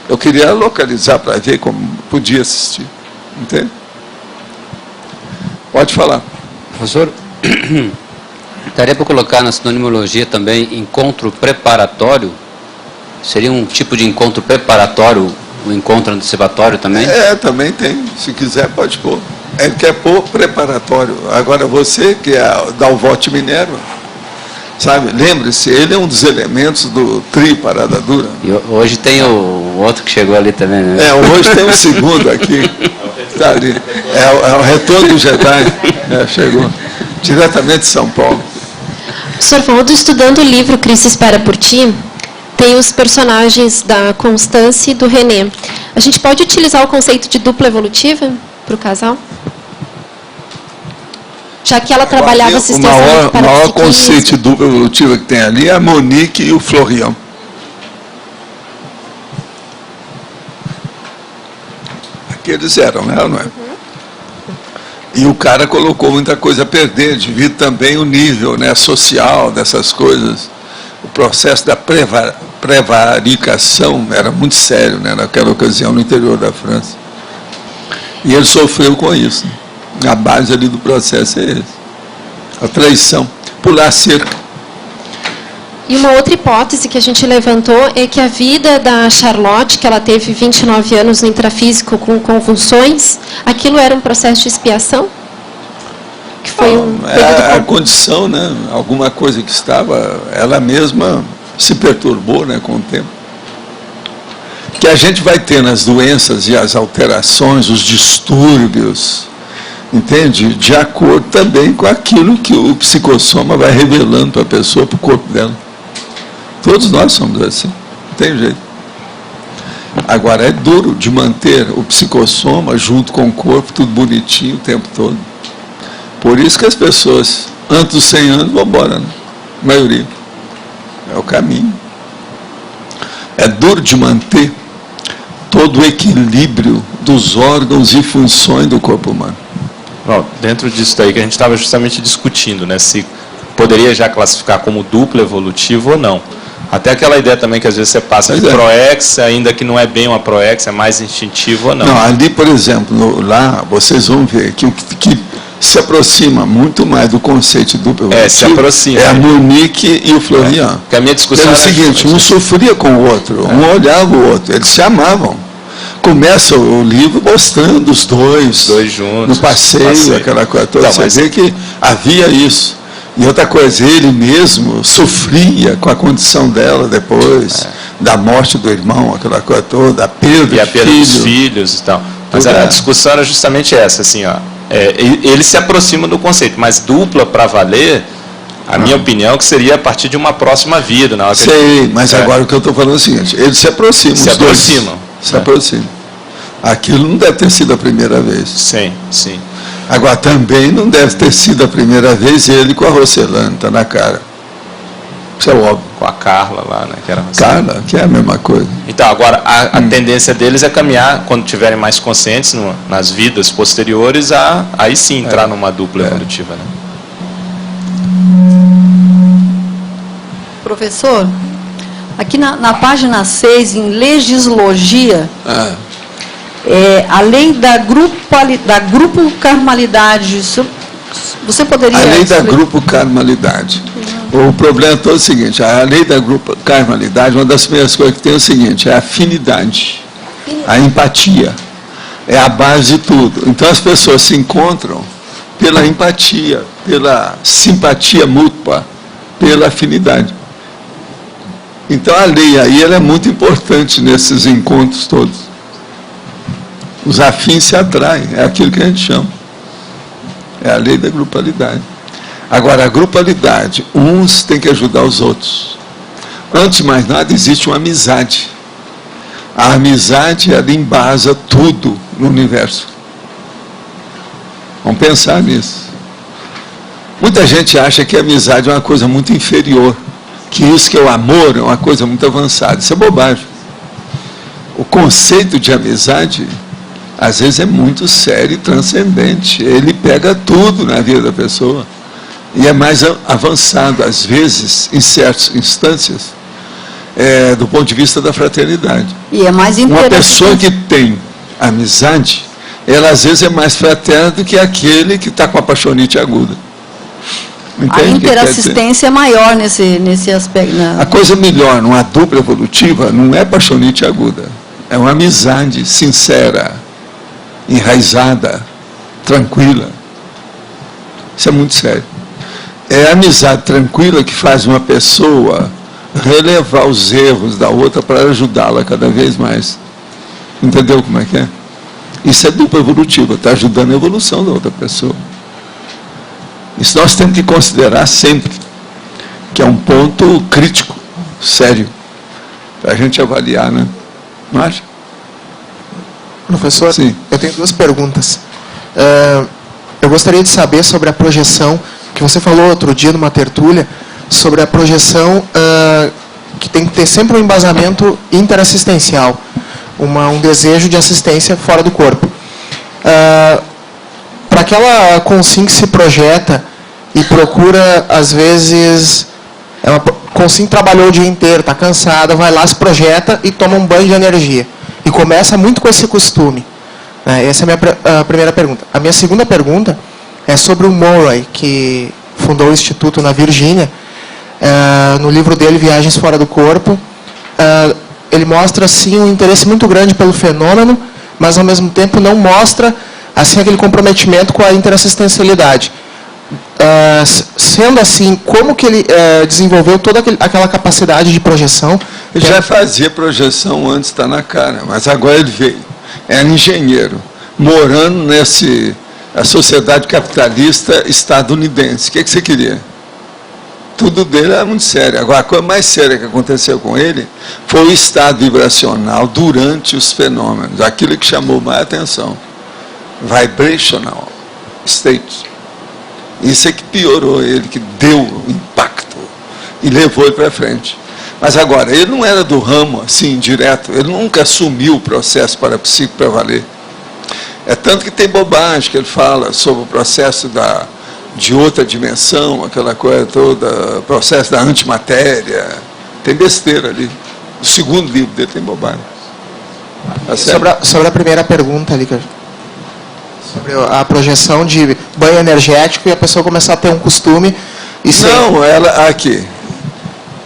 Eu queria localizar para ver como podia assistir. Entende? Pode falar. Professor, daria para colocar na sinonimologia também encontro preparatório? Seria um tipo de encontro preparatório, o encontro antecipatório também? Também tem. Se quiser, pode pôr. Ele quer pôr preparatório. Agora, você que dá o voto de Minerva, sabe? Lembre-se, ele é um dos elementos do trio Parada Dura. E hoje tem o outro que chegou ali também, né? Hoje tem o segundo aqui. Está ali. É o retorno do Jedi. Chegou. Diretamente de São Paulo. Professor Valdo, estudando o livro Cristo Espera por Ti, tem os personagens da Constância e do René. A gente pode utilizar o conceito de dupla evolutiva para o casal? Já que ela trabalhava assistência para o maior conceito de dupla evolutiva que tem ali é a Monique e o Florian. Aqueles eram, né? Não é? E o cara colocou muita coisa a perder, devido também o nível, né, social dessas coisas. O processo da prevaricação era muito sério, né, naquela ocasião no interior da França. E ele sofreu com isso. A base ali do processo é esse. A traição, pular cerca. E uma outra hipótese que a gente levantou é que a vida da Charlotte, que ela teve 29 anos no intrafísico com convulsões, aquilo era um processo de expiação? Que foi a condição, né? Alguma coisa que estava, ela mesma se perturbou, né, com o tempo. Que a gente vai ter nas doenças e as alterações, os distúrbios, entende? De acordo também com aquilo que o psicossoma vai revelando para a pessoa, para o corpo dela. Todos nós somos assim, não tem jeito. Agora, é duro de manter o psicossoma junto com o corpo, tudo bonitinho o tempo todo. Por isso que as pessoas, antes dos 100 anos, vão embora, né? A maioria. É o caminho. É duro de manter todo o equilíbrio dos órgãos e funções do corpo humano. Bom, dentro disso daí que a gente estava justamente discutindo, né, se poderia já classificar como duplo evolutivo ou não. Até aquela ideia também que às vezes você passa de proex, ainda que não é bem uma proex, é mais instintivo ou não. Não, ali, por exemplo, lá vocês vão ver que o que se aproxima muito mais do conceito de duplo evolutivo se aproxima, é a Monique e o Florian. Porque a minha discussão é o seguinte, um sofria com o outro, um olhava o outro, eles se amavam. Começa o livro mostrando os dois juntos, no passeio, aquela coisa toda. Não, você vê que havia isso. E outra coisa, ele mesmo sofria com a condição dela depois, da morte do irmão, aquela coisa toda, a perda e a perda dos filhos e tal. Mas a discussão era justamente essa, assim, ó. Ele se aproxima do conceito, mas dupla para valer, A minha opinião é que seria a partir de uma próxima vida. Na hora que sei, mas agora o que eu estou falando é o seguinte, eles se aproximam. Se aproximam. Se aproximam. Aquilo não deve ter sido a primeira vez. Sim, sim. Agora, também não deve ter sido a primeira vez ele com a Rocelane, está na cara. Isso é óbvio. Com a Carla lá, né? Que era Carla, que é a mesma coisa. Então, agora, a tendência deles é caminhar, quando tiverem mais conscientes nas vidas posteriores, aí sim entrar numa dupla evolutiva. Né? Professor, aqui na página 6, em legislogia, além da grupo carmalidade, você poderia... A lei da grupo carmalidade. O problema é todo o seguinte, a lei da grupo carmalidade, uma das primeiras coisas que tem é o seguinte, é a afinidade, a empatia, é a base de tudo. Então as pessoas se encontram pela empatia, pela simpatia mútua, pela afinidade. Então a lei aí ela é muito importante nesses encontros todos. Os afins se atraem, é aquilo que a gente chama. É a lei da grupalidade. Agora, a grupalidade, uns têm que ajudar os outros. Antes de mais nada, existe uma amizade. A amizade, ela embasa tudo no universo. Vamos pensar nisso. Muita gente acha que a amizade é uma coisa muito inferior, que isso que é o amor é uma coisa muito avançada. Isso é bobagem. O conceito de amizade, às vezes, é muito sério e transcendente. Ele pega tudo na vida da pessoa. E é mais avançado, às vezes, em certas instâncias, do ponto de vista da fraternidade. E é mais interessante. Uma pessoa que tem amizade, ela às vezes é mais fraterna do que aquele que está com a paixonite aguda. Entende? A interassistência é maior nesse aspecto. A coisa melhor numa dupla evolutiva não é paixonite aguda, é uma amizade sincera, enraizada, tranquila. Isso é muito sério. É a amizade tranquila que faz uma pessoa relevar os erros da outra para ajudá-la cada vez mais. Entendeu como é que é? Isso é dupla evolutiva, está ajudando a evolução da outra pessoa. Isso nós temos que considerar sempre, que é um ponto crítico, sério, para a gente avaliar, né? Não acha? Professor, sim. Eu tenho duas perguntas. Eu gostaria de saber sobre a projeção, que você falou outro dia numa tertúlia, sobre a projeção que tem que ter sempre um embasamento interassistencial, um desejo de assistência fora do corpo. Para aquela consim que se projeta e procura, às vezes, consim trabalhou o dia inteiro, está cansada, vai lá, se projeta e toma um banho de energia. E começa muito com esse costume. Essa é a minha primeira pergunta. A minha segunda pergunta é sobre o Murray, que fundou o Instituto na Virgínia. No livro dele, Viagens Fora do Corpo, ele mostra assim, um interesse muito grande pelo fenômeno, mas ao mesmo tempo não mostra assim, aquele comprometimento com a interassistencialidade. Sendo assim, como que ele desenvolveu toda aquela capacidade de projeção? Ele já fazia projeção antes, está na cara, mas agora ele veio. Era engenheiro, morando a sociedade capitalista estadunidense. O que você queria? Tudo dele era muito sério. Agora, a coisa mais séria que aconteceu com ele foi o estado vibracional durante os fenômenos, aquilo que chamou mais atenção. Vibrational state. Isso é que piorou ele, que deu impacto e levou ele para frente. Mas agora, ele não era do ramo assim, direto, ele nunca assumiu o processo parapsíquico para valer. É tanto que tem bobagem que ele fala sobre o processo de outra dimensão, aquela coisa toda, processo da antimatéria. Tem besteira ali. O segundo livro dele tem bobagem. Tá sobre a primeira pergunta ali, sobre a projeção de banho energético e a pessoa começar a ter um costume e não, ela aqui.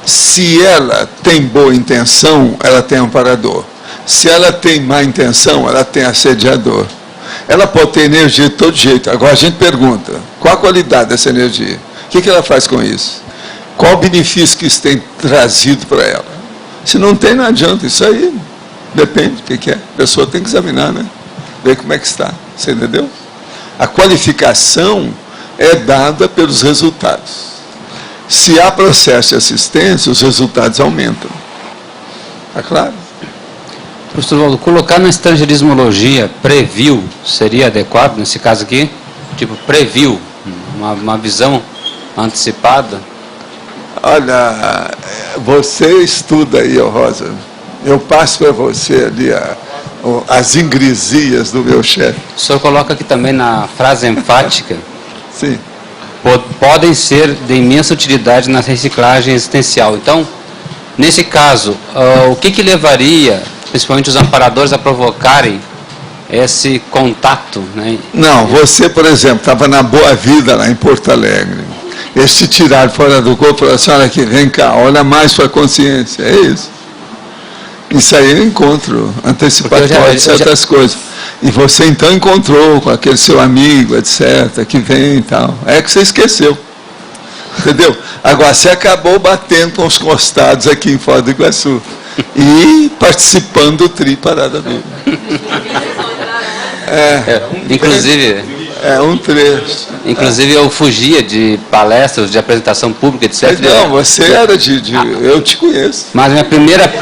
Se ela tem boa intenção, ela tem amparador. Se ela tem má intenção, ela tem assediador. Ela pode ter energia de todo jeito. Agora a gente pergunta, qual a qualidade dessa energia? O que ela faz com isso? Qual o benefício que isso tem trazido para ela? Se não tem, não adianta. Isso aí depende do que é. A pessoa tem que examinar, né? Ver como é que está. Você entendeu? A qualificação é dada pelos resultados. Se há processo de assistência, os resultados aumentam. Está claro? Professor Valdo, colocar na estrangeirismologia preview seria adequado nesse caso aqui? Tipo, preview, uma visão antecipada? Olha, você estuda aí, Rosa. Eu passo para você ali as ingresias do meu chefe. O senhor coloca aqui também na frase enfática. Sim. Podem ser de imensa utilidade na reciclagem existencial. Então, nesse caso, o que levaria, principalmente os amparadores, a provocarem esse contato? Né? Não, você, por exemplo, estava na Boa Vida, lá em Porto Alegre. Eles te tiraram fora do corpo e falaram assim, olha aqui, vem cá, olha mais sua consciência. É isso. Isso aí é um encontro antecipatório de certas coisas. E você então encontrou com aquele seu amigo, etc., que vem e tal. É que você esqueceu. Entendeu? Agora, você acabou batendo com os costados aqui em Foz do Iguaçu. E participando do Tri Parada Viva. Inclusive... É um trecho. Inclusive eu fugia de palestras, de apresentação pública, etc. Não, você era eu te conheço. Mas a minha primeira...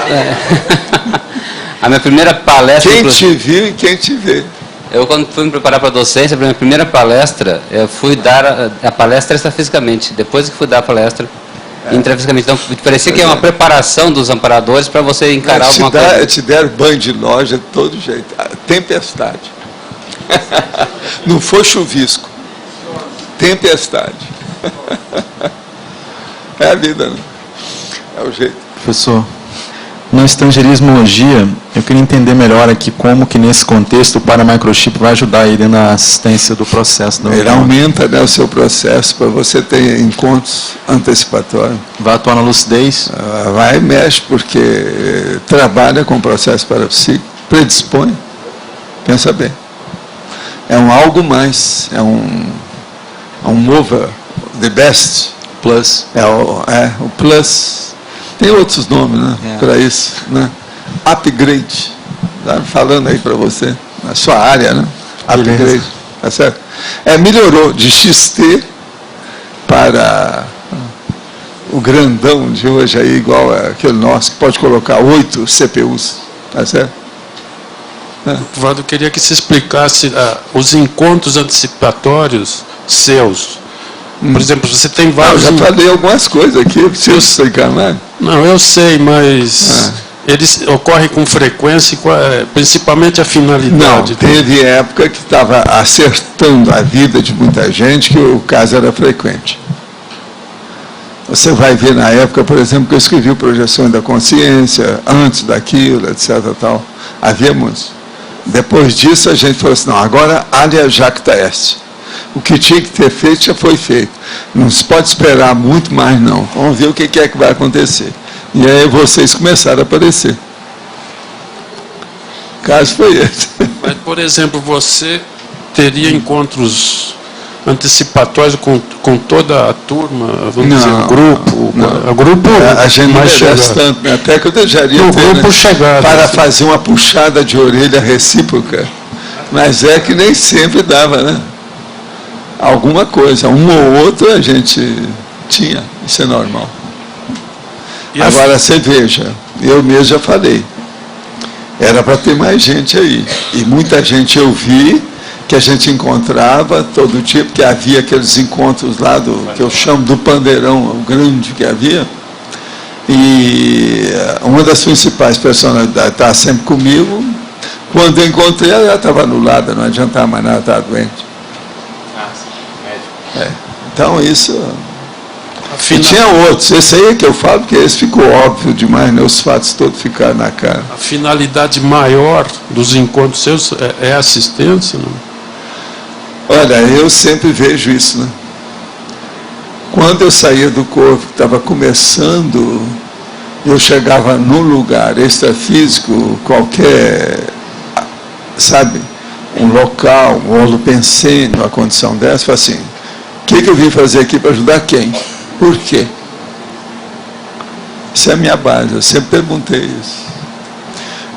a minha primeira palestra... Quem te viu e quem te vê. Eu, quando fui me preparar para a docência, para a minha primeira palestra, eu fui dar a palestra extrafisicamente. Depois que fui dar a palestra intrafisicamente. Então, parecia que é uma preparação dos amparadores para você encarar alguma coisa. Te deram banho de loja de todo jeito. Tempestade. Não foi chuvisco. Tempestade. É a vida, né? É o jeito. Professor, na estrangeirismologia, eu queria entender melhor aqui como que nesse contexto o paramicrochip vai ajudar aí na assistência do processo. Ele aumenta, né, o seu processo para você ter encontros antecipatórios. Vai atuar na lucidez? Vai e mexe, porque trabalha com o processo parapsíquico, predispõe. Pensa bem. É um algo mais, é um over the best. Plus. O plus. Tem outros nomes, né, para isso, né? Upgrade. Tá falando aí para você, na sua área, né? Upgrade. Tá certo? Melhorou de XT para o grandão de hoje aí, igual aquele nosso, que pode colocar 8 CPUs. Tá certo? Valdo, eu queria que você explicasse os encontros antecipatórios seus. Por exemplo, você tem vários... Eu já falei algumas coisas aqui, eu preciso explicar mais. Não, eu sei, mas eles ocorrem com frequência, principalmente a finalidade. Não, teve época que estava acertando a vida de muita gente, que o caso era frequente. Você vai ver na época, por exemplo, que eu escrevi o Projeções da Consciência, antes daquilo, etc. Tal. Havia muitos. Depois disso, a gente falou assim, não, agora alia jacta est. O que tinha que ter feito já foi feito. Não se pode esperar muito mais, não. Vamos ver o que é que vai acontecer. E aí vocês começaram a aparecer. O caso foi esse. Mas, por exemplo, você teria encontros antecipatórios com toda a turma, vamos dizer, o grupo? Não. O grupo a gente não merece tanto, né? Até que eu deixaria ter, grupo chegado, para assim, fazer uma puxada de orelha recíproca. Mas é que nem sempre dava, né? Alguma coisa, um ou outro a gente tinha, isso é normal. Agora você veja, eu mesmo já falei, era para ter mais gente aí. E muita gente eu vi, que a gente encontrava todo tipo, que havia aqueles encontros lá, que eu chamo do pandeirão, o grande que havia. E uma das principais personalidades estava sempre comigo. Quando eu encontrei, ela já estava anulada, não adiantava mais nada, estava doente. Então, isso... E tinha outros. Esse aí que eu falo, porque esse ficou óbvio demais, né? Os fatos todos ficaram na cara. A finalidade maior dos encontros seus é assistência, não? Olha, eu sempre vejo isso, né? Quando eu saía do corpo, estava começando, eu chegava num lugar extrafísico, qualquer, sabe, um local, um holopensene, uma condição dessa, eu assim, o que eu vim fazer aqui para ajudar quem? Por quê? Isso é a minha base, eu sempre perguntei isso.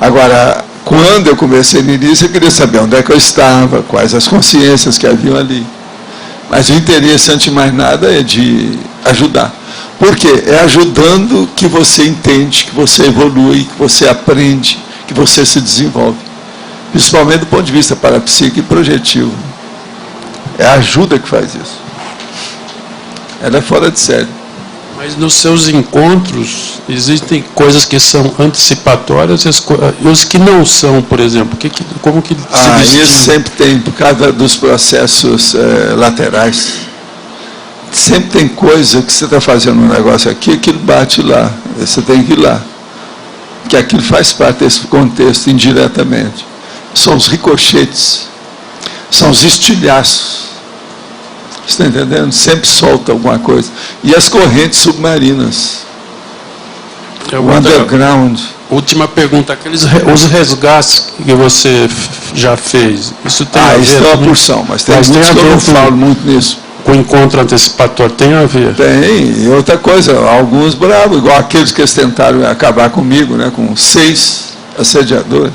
Agora, quando eu comecei no início, eu queria saber onde é que eu estava, quais as consciências que haviam ali. Mas o interesse, antes de mais nada, é de ajudar. Por quê? É ajudando que você entende, que você evolui, que você aprende, que você se desenvolve. Principalmente do ponto de vista parapsíquico e projetivo. É a ajuda que faz isso. Ela é fora de série. Mas nos seus encontros, existem coisas que são antecipatórias e os que não são, por exemplo. Como que se distingue? Isso sempre tem, por causa dos processos laterais. Sempre tem coisa que você está fazendo um negócio aqui, aquilo bate lá. Você tem que ir lá. Porque aquilo faz parte desse contexto indiretamente. São os ricochetes. São os estilhaços. Você está entendendo? Sempre solta alguma coisa. E as correntes submarinas. O underground. Última pergunta. Os resgates que você já fez, isso tem a ver? Isso é uma porção, mas tem muitos que eu não falo muito nisso. Com o encontro antecipatório, tem a ver? Tem. E outra coisa, alguns bravos, igual aqueles que eles tentaram acabar comigo, né, com 6 assediadores,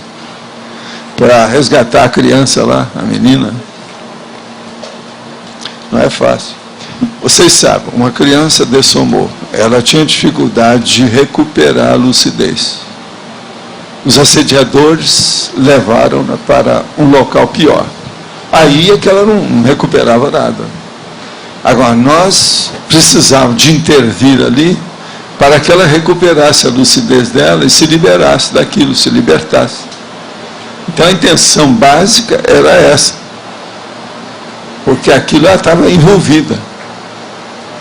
para resgatar a criança lá, a menina. Não é fácil. Vocês sabem, uma criança dessomou, ela tinha dificuldade de recuperar a lucidez. Os assediadores levaram-na para um local pior. Aí é que ela não recuperava nada. Agora, nós precisávamos de intervir ali para que ela recuperasse a lucidez dela e se liberasse daquilo, se libertasse. Então, a intenção básica era essa. Porque aquilo ela estava envolvida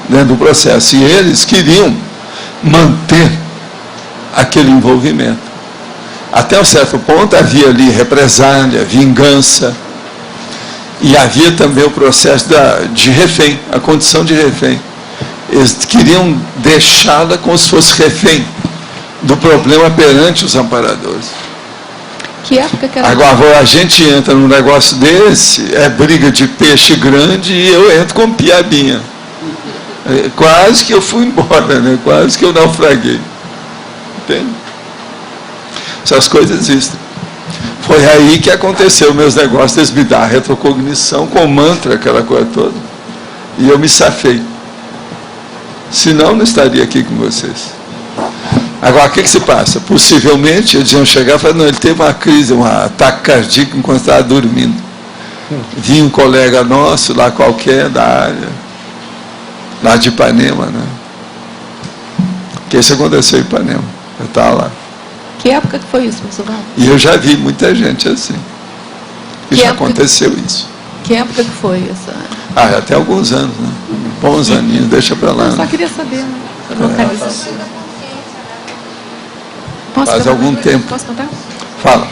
dentro do processo. E eles queriam manter aquele envolvimento. Até um certo ponto havia ali represália, vingança. E havia também o processo de refém, a condição de refém. Eles queriam deixá-la como se fosse refém do problema perante os amparadores. Que época que era? Agora, a gente entra num negócio desse, é briga de peixe grande e eu entro com piabinha. Quase que eu fui embora, né? Quase que eu naufraguei. Entende? Essas coisas existem. Foi aí que aconteceu meus negócios, eles me dão a retrocognição com mantra, aquela coisa toda. E eu me safei. Senão, não estaria aqui com vocês. Agora, o que se passa? Possivelmente, eles iam chegar e falar, não, ele teve uma crise, um ataque cardíaco enquanto estava dormindo. Vinha um colega nosso, lá qualquer, da área, lá de Ipanema, né? Que isso aconteceu em Ipanema. Eu estava lá. Que época que foi isso, professor Valdo? E eu já vi muita gente assim. E já aconteceu isso. Que época que foi essa? Já tem alguns anos, né? Bons aninhos, deixa para lá. Eu só queria saber, né? Faz algum tempo. Posso contar? Fala.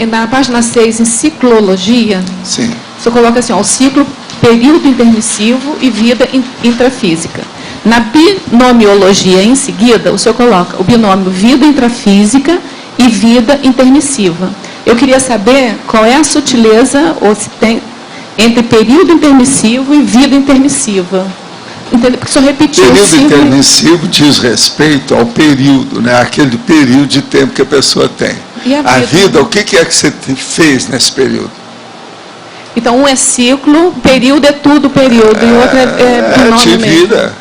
Na página 6, em ciclologia, sim, você coloca assim, ó, o ciclo, período intermissivo e vida intrafísica. Na binomiologia, em seguida, o senhor coloca o binômio vida intrafísica e vida intermissiva. Eu queria saber qual é a sutileza, ou se tem, entre período intermissivo e vida intermissiva. Entendeu? Porque o senhor repetiu. Período intermissivo diz respeito ao período, né? Aquele período de tempo que a pessoa tem. E a vida, o que é que você fez nesse período? Então, um é ciclo, período é tudo período, e o outro é binômio mesmo. Vida.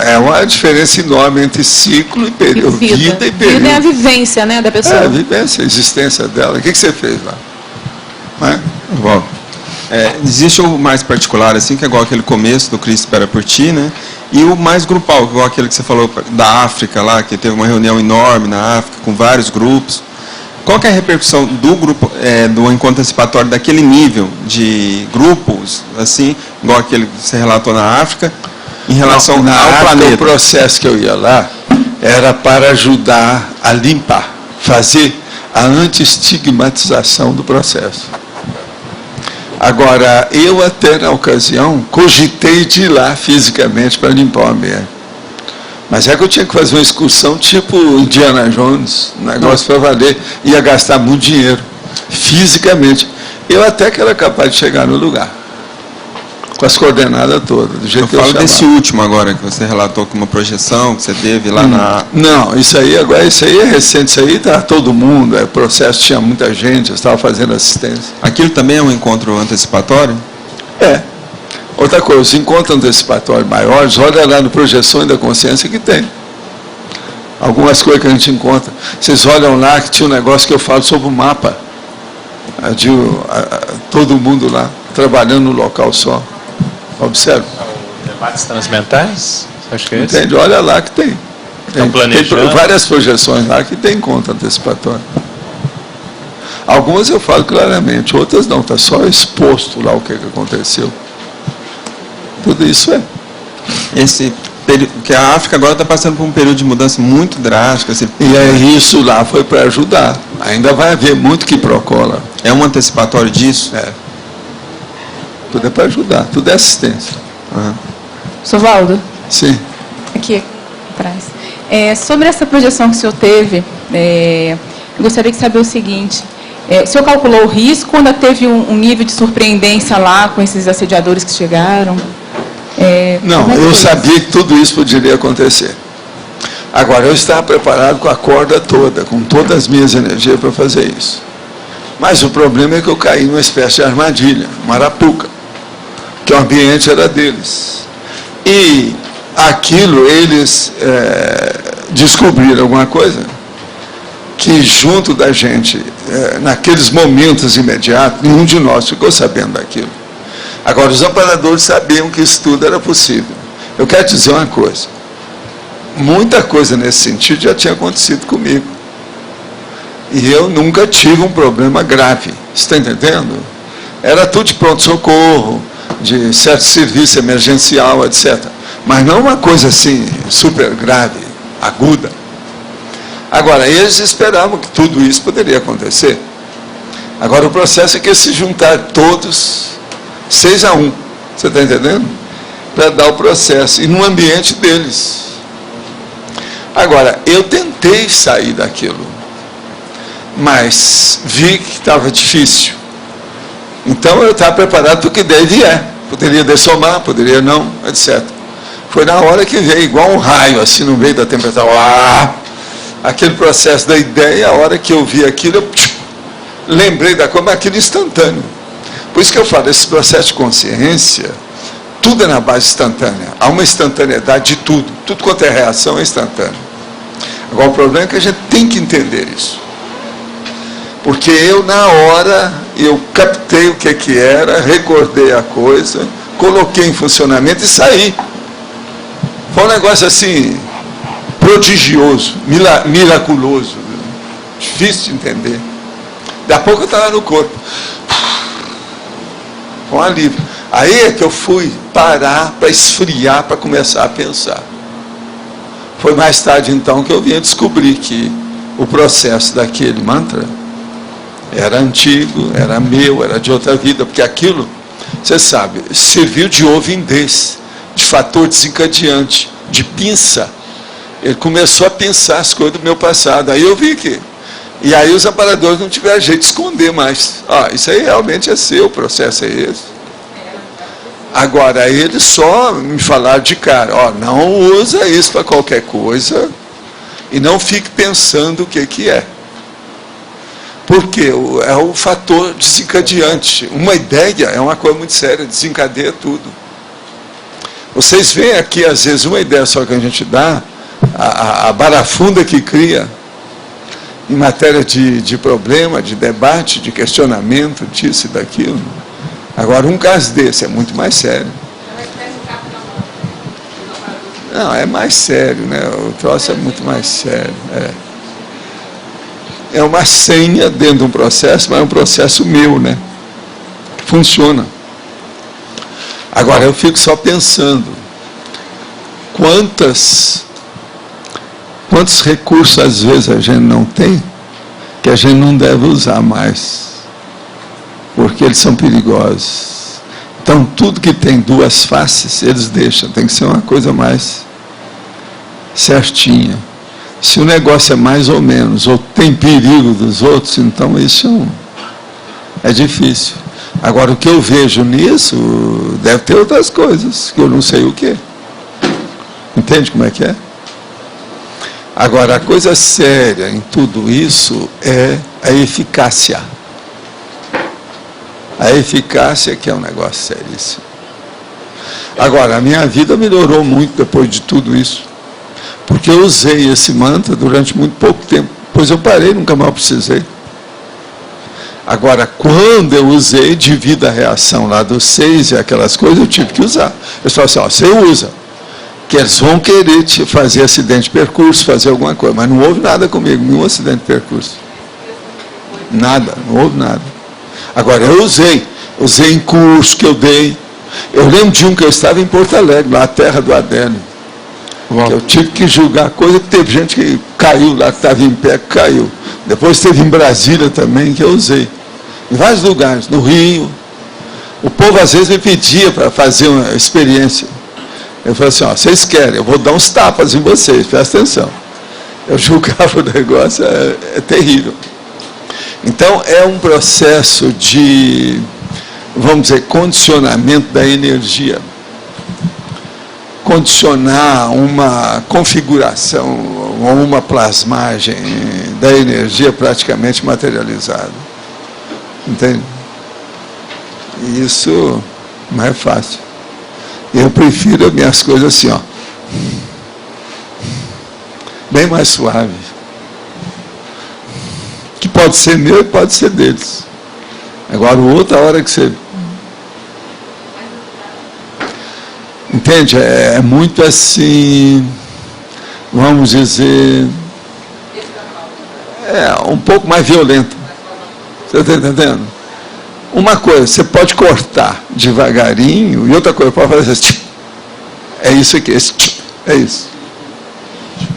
É uma diferença enorme entre ciclo e período. Vida e período. Vida é a vivência, né, da pessoa. A vivência, a existência dela. O que você fez lá? Bom, existe o mais particular, assim, que é igual aquele começo do Cristo Espera por Ti, né? E o mais grupal, igual aquele que você falou da África lá, que teve uma reunião enorme na África, com vários grupos. Qual que é a repercussão do grupo, do encontro antecipatório daquele nível de grupos, assim, igual aquele que você relatou na África, em relação ao planeta? O processo que eu ia lá era para ajudar a limpar, fazer a anti-estigmatização do processo. Agora, eu até na ocasião cogitei de ir lá fisicamente para limpar o ambiente. Mas é que eu tinha que fazer uma excursão tipo Indiana Jones, um negócio para valer, ia gastar muito dinheiro, fisicamente. Eu até que era capaz de chegar no lugar, com as coordenadas todas, do jeito que eu falo desse último agora, que você relatou com uma projeção que você teve lá na... Não, isso aí é recente, isso aí está todo mundo, o processo tinha muita gente, eu estava fazendo assistência. Aquilo também é um encontro antecipatório? Outra coisa, os encontros antecipatórios maiores, olha lá no Projeções da Consciência que tem. Algumas coisas que a gente encontra. Vocês olham lá que tinha um negócio que eu falo sobre o mapa. De todo mundo lá, trabalhando no local só. Observa. Debates transmentais? Acho que é esse. Entende? Olha lá que tem. Tem várias projeções lá que tem encontro antecipatório. Algumas eu falo claramente, outras não, está só exposto lá o que aconteceu. Tudo isso é. Porque a África agora está passando por um período de mudança muito drástico. E é isso lá foi para ajudar. Ainda vai haver muito que procola. É um antecipatório disso? É. Tudo é para ajudar, tudo é assistência. Sr. Valdo? Sim. Aqui atrás. Sobre essa projeção que o senhor teve, eu gostaria de saber o seguinte. O senhor calculou o risco ou ainda teve um nível de surpreendência lá com esses assediadores que chegaram? Não, eu sabia que tudo isso poderia acontecer. Agora, eu estava preparado com a corda toda, com todas as minhas energias para fazer isso. Mas o problema é que eu caí numa espécie de armadilha, uma arapuca, que o ambiente era deles. E aquilo, eles descobriram alguma coisa que junto da gente, naqueles momentos imediatos, nenhum de nós ficou sabendo daquilo. Agora, os amparadores sabiam que isso tudo era possível. Eu quero te dizer uma coisa. Muita coisa nesse sentido já tinha acontecido comigo. E eu nunca tive um problema grave. Você está entendendo? Era tudo de pronto-socorro, de certo serviço emergencial, etc. Mas não uma coisa assim, super grave, aguda. Agora, eles esperavam que tudo isso poderia acontecer. Agora, o processo é que eles se juntaram todos 6-1, você está entendendo? Para dar o processo, e no ambiente deles. Agora, eu tentei sair daquilo, mas vi que estava difícil. Então, eu estava preparado para o que der e vier. Poderia dessomar, poderia não, etc. Foi na hora que veio, igual um raio, assim, no meio da tempestade. Aquele processo da ideia, a hora que eu vi aquilo, eu lembrei da coisa, mas aquilo instantâneo. Por isso que eu falo, esse processo de consciência, tudo é na base instantânea. Há uma instantaneidade de tudo. Tudo quanto é reação é instantâneo. Agora, o problema é que a gente tem que entender isso. Porque eu, na hora, eu captei o que era, recordei a coisa, coloquei em funcionamento e saí. Foi um negócio assim, prodigioso, miraculoso, difícil de entender. Daqui a pouco eu estava no corpo. Com alívio. Aí é que eu fui parar para esfriar, para começar a pensar. Foi mais tarde, então, que eu vim a descobrir que o processo daquele mantra era antigo, era meu, era de outra vida, porque aquilo, você sabe, serviu de ovindez, de fator desencadeante, de pinça. Ele começou a pensar as coisas do meu passado. Aí eu vi que... E aí os amparadores não tiveram jeito de esconder mais. Isso aí realmente é seu, o processo é esse. Agora, eles só me falaram de cara, não usa isso para qualquer coisa e não fique pensando o que é. Porque é o fator desencadeante. Uma ideia é uma coisa muito séria, desencadeia tudo. Vocês veem aqui, às vezes, uma ideia só que a gente dá, a barafunda que cria, em matéria de problema, de debate, de questionamento, disso e daquilo. Agora, um caso desse é muito mais sério. Não, é mais sério, né? O troço é muito mais sério. É uma senha dentro de um processo, mas é um processo meu, né? Funciona. Agora, eu fico só pensando, quantos recursos, às vezes, a gente não tem, que a gente não deve usar mais, porque eles são perigosos. Então, tudo que tem duas faces, eles deixam, tem que ser uma coisa mais certinha. Se o negócio é mais ou menos, ou tem perigo dos outros, então isso é difícil. Agora, o que eu vejo nisso, deve ter outras coisas, que eu não sei o que. Entende como é que é? Agora, a coisa séria em tudo isso é a eficácia. A eficácia que é um negócio seríssimo. Agora, a minha vida melhorou muito depois de tudo isso. Porque eu usei esse mantra durante muito pouco tempo. Depois eu parei, nunca mais precisei. Agora, quando eu usei devido à reação lá dos 6 e aquelas coisas, eu tive que usar. Eu falei assim, ó, você usa, que eles vão querer te fazer acidente de percurso, fazer alguma coisa. Mas não houve nada comigo, nenhum acidente de percurso. Nada, não houve nada. Agora, eu usei em curso que eu dei. Eu lembro de um que eu estava em Porto Alegre, lá, a terra do Adélio. Que eu tive que julgar coisa que teve gente que caiu lá, que estava em pé, que caiu. Depois teve em Brasília também, que eu usei. Em vários lugares, no Rio. O povo às vezes me pedia para fazer uma experiência. Eu falei assim, ó, vocês querem, eu vou dar uns tapas em vocês, presta atenção. Eu julgava o negócio, é terrível. Então, é um processo de, vamos dizer, condicionamento da energia. Condicionar uma configuração ou uma plasmagem da energia praticamente materializada. Entende? Isso não é fácil. Eu prefiro as minhas coisas assim, ó, bem mais suave. Que pode ser meu e pode ser deles. Agora, outra hora que você... Entende? É muito assim, vamos dizer, um pouco mais violento. Você está entendendo? Uma coisa, você pode cortar devagarinho, e outra coisa, pode fazer assim, é isso aqui, é isso.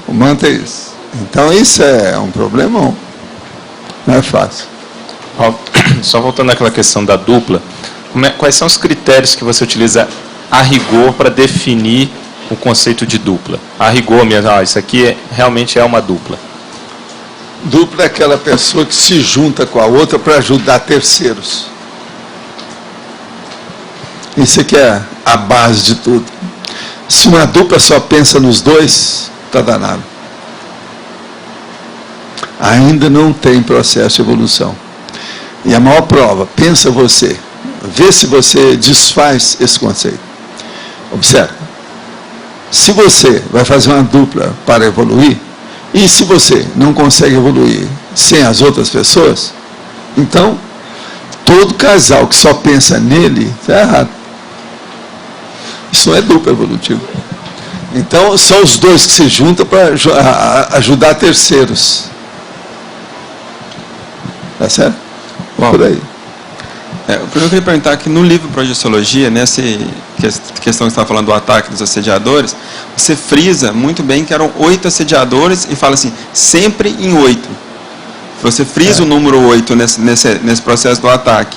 O mantra é isso. Então, isso é um problemão. Não é fácil. Só voltando àquela questão da dupla, quais são os critérios que você utiliza a rigor para definir o conceito de dupla? A rigor mesmo, isso aqui realmente é uma dupla. Dupla é aquela pessoa que se junta com a outra para ajudar terceiros. Isso aqui é a base de tudo. Se uma dupla só pensa nos dois, está danado. Ainda não tem processo de evolução. E a maior prova, pensa você, vê se você desfaz esse conceito. Observe. Se você vai fazer uma dupla para evoluir, e se você não consegue evoluir sem as outras pessoas, então, todo casal que só pensa nele, está errado. Isso não é dupla evolutiva. Então, são os dois que se juntam para ajudar terceiros. Tá certo? Por aí. O que eu queria perguntar é que no livro Projeciologia, nessa questão que você estava falando do ataque dos assediadores, você frisa muito bem que eram 8 assediadores e fala assim, sempre em 8. Você frisa o número 8 nesse processo do ataque.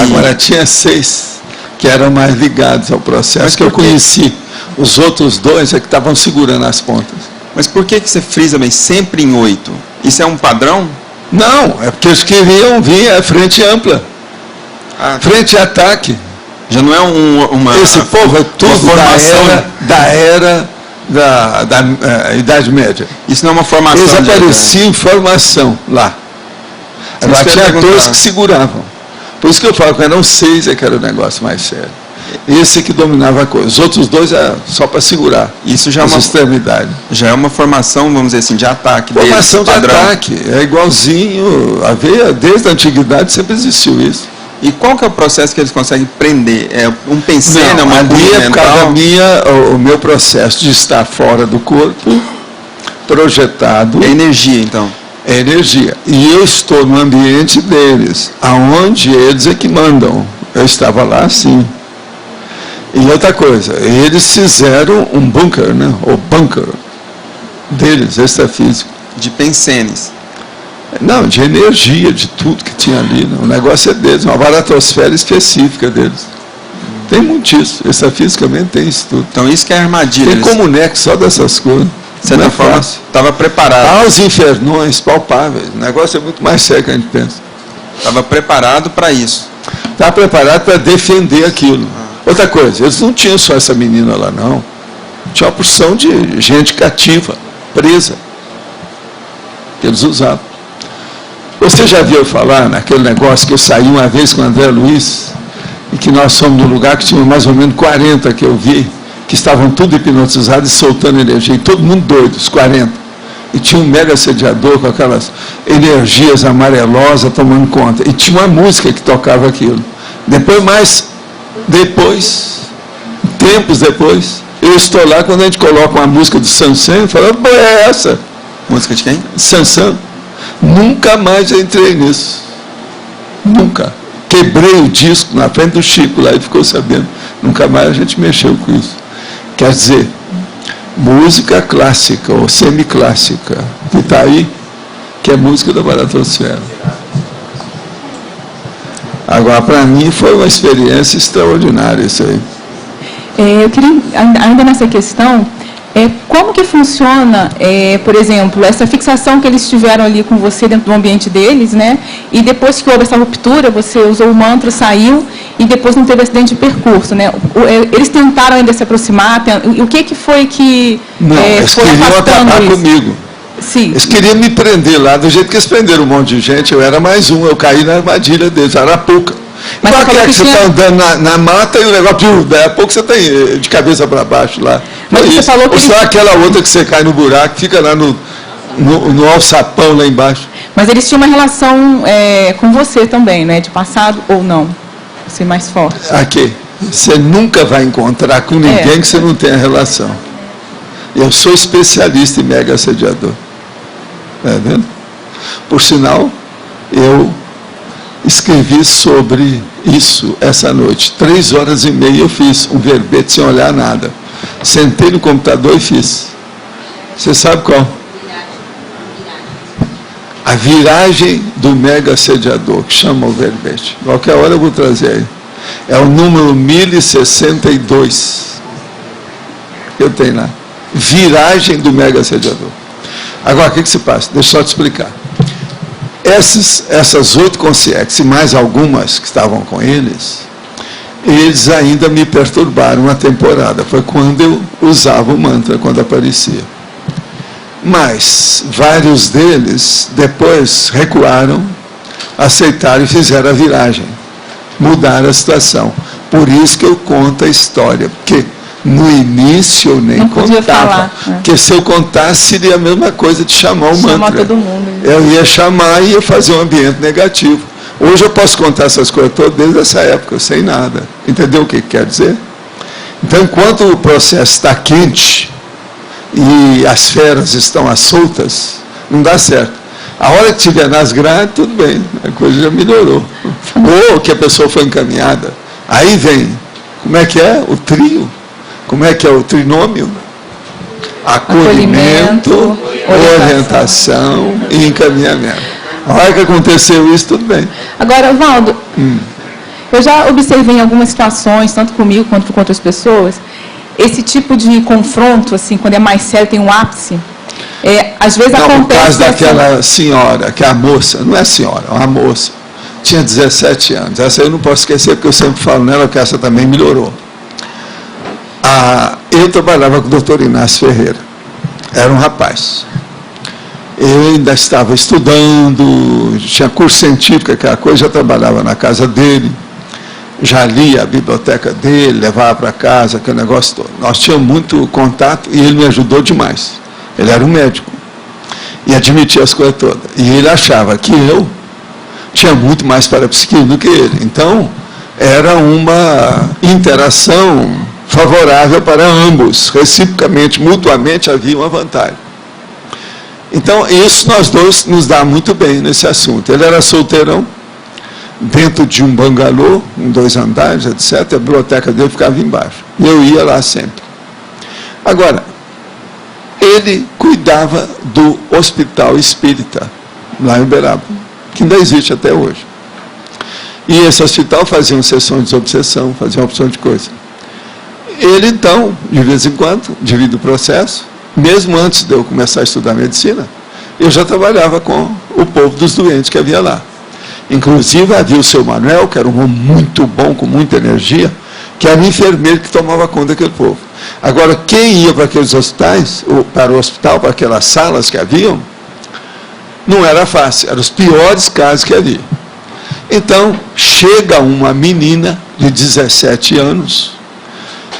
Agora tinha 6 que eram mais ligados ao processo. Mas que eu conheci. Os outros 2 é que estavam segurando as pontas. Mas por que você frisa bem sempre em 8? Isso é um padrão? Não, é porque eles queriam vir à frente ampla. Frente e ataque. Já não é uma... Esse povo é tudo da era da Idade Média. Isso não é uma formação. Eles apareciam em formação lá. Agora tinha 2 que seguravam. Por isso que eu falo que eram 6 é que era o negócio mais sério. Esse que dominava a coisa. Os outros 2 eram só para segurar. Isso já é uma extremidade. Já é uma formação, vamos dizer assim, de ataque. Formação de ataque. É igualzinho. Desde a antiguidade sempre existiu isso. E qual que é o processo que eles conseguem prender? É um pensene, uma cura mental? Por causa o meu processo de estar fora do corpo, projetado. É energia, então. É energia. E eu estou no ambiente deles, aonde eles é que mandam. Eu estava lá, sim. E outra coisa, eles fizeram um bunker, né? O bunker deles, extrafísico. De pensenes. Não, de energia, de tudo que tinha ali. Né? O negócio é deles, uma baratosfera específica deles. Tem muito isso, extrafisicamente tem isso tudo. Então isso que é a armadilha. Tem comuneco só dessas coisas. Você não é fácil. Estava preparado. Há os infernões palpáveis. O negócio é muito mais sério que a gente pensa. Estava preparado para isso. Estava preparado para defender aquilo. Outra coisa, eles não tinham só essa menina lá, não. Tinha uma porção de gente cativa, presa, que eles usavam. Você já viu falar naquele negócio que eu saí uma vez com o André Luiz, e que nós fomos num lugar que tinha mais ou menos 40 que eu vi, que estavam tudo hipnotizados e soltando energia, e todo mundo doido, os 40. E tinha um mega assediador com aquelas energias amarelosas tomando conta. E tinha uma música que tocava aquilo. Depois, tempos depois, eu estou lá, quando a gente coloca uma música do Sansão, eu falo, pô, é essa? Música de quem? Sansão. Nunca mais entrei nisso. Nunca. Quebrei o disco na frente do Chico lá e ficou sabendo. Nunca mais a gente mexeu com isso. Quer dizer, música clássica ou semiclássica, que está aí, que é música da baratosfera. Agora, para mim, foi uma experiência extraordinária isso aí. Eu queria, ainda nessa questão, como que funciona, por exemplo, essa fixação que eles tiveram ali com você dentro do ambiente deles, né? E depois que houve essa ruptura, você usou o mantra, saiu, e depois não teve acidente de percurso, né? Eles tentaram ainda se aproximar, e o que foi que eles foi queriam acabar comigo. Sim. Eles queriam me prender lá, do jeito que eles prenderam um monte de gente, eu era mais um, eu caí na armadilha deles, Arapuca. Mas para que você está andando na mata e o negócio, daí a pouco você está de cabeça para baixo lá. Mas você falou que ou só aquela outra que você cai no buraco, fica lá no alçapão lá embaixo. Mas eles tinham uma relação com você também, né? De passado ou não? Ser mais forte. Aqui. Você nunca vai encontrar com ninguém que você não tenha relação. Eu sou especialista em mega assediador. Está vendo? Por sinal, eu escrevi sobre isso essa noite. 3h30 eu fiz um verbete sem olhar nada. Sentei no computador e fiz. Você sabe qual? A viragem do mega assediador, que chama o verbete. Qualquer hora eu vou trazer aí. É o número 1062. Eu tenho lá. Viragem do mega assediador. Agora, o que se passa? Deixa eu só te explicar. Essas 8 consciências e mais algumas que estavam com eles ainda me perturbaram uma temporada. Foi quando eu usava o mantra, quando aparecia. Mas vários deles depois recuaram, aceitaram e fizeram a viragem. Mudaram a situação. Por isso que eu conto a história. Porque no início eu nem contava. Porque se eu contasse, seria a mesma coisa de chamar o mantra. Todo mundo. Eu ia chamar e ia fazer um ambiente negativo. Hoje eu posso contar essas coisas todas desde essa época, sem nada. Entendeu o que quer dizer? Então, enquanto o processo está quente e as feras estão soltas, não dá certo. A hora que estiver nas grades, tudo bem, a coisa já melhorou. Ou que a pessoa foi encaminhada. Aí vem, como é que é? O trio. Como é que é o trinômio? Acolhimento, orientação e encaminhamento. A hora que aconteceu isso, tudo bem. Agora, Valdo, eu já observei em algumas situações, tanto comigo quanto com outras pessoas, esse tipo de confronto, assim, quando é mais sério, tem um ápice. Às vezes acontece... No caso daquela senhora, que é a moça, não é senhora, é uma moça, tinha 17 anos. Essa eu não posso esquecer, porque eu sempre falo nela que essa também melhorou. Eu trabalhava com o doutor Inácio Ferreira. Era um rapaz. Eu ainda estava estudando, tinha curso científico, aquela coisa, já trabalhava na casa dele, já lia a biblioteca dele, levava para casa, aquele negócio todo. Nós tínhamos muito contato e ele me ajudou demais. Ele era um médico e admitia as coisas todas. E ele achava que eu tinha muito mais parapsiquismo do que ele. Então, era uma interação favorável para ambos, reciprocamente, mutuamente havia uma vantagem. Então, isso nós dois nos dá muito bem nesse assunto. Ele era solteirão, dentro de um bangalô, em 2 andares, etc. A biblioteca dele ficava embaixo. E eu ia lá sempre. Agora, ele cuidava do Hospital Espírita, lá em Uberaba, que ainda existe até hoje. E esse hospital fazia sessões de desobsessão, fazia uma opção de coisa. Ele, então, de vez em quando, devido ao processo, mesmo antes de eu começar a estudar medicina, eu já trabalhava com o povo dos doentes que havia lá. Inclusive, havia o seu Manuel, que era um homem muito bom, com muita energia, que era um enfermeiro que tomava conta daquele povo. Agora, quem ia para aqueles hospitais, ou para o hospital, para aquelas salas que haviam, não era fácil, eram os piores casos que havia. Então, chega uma menina de 17 anos,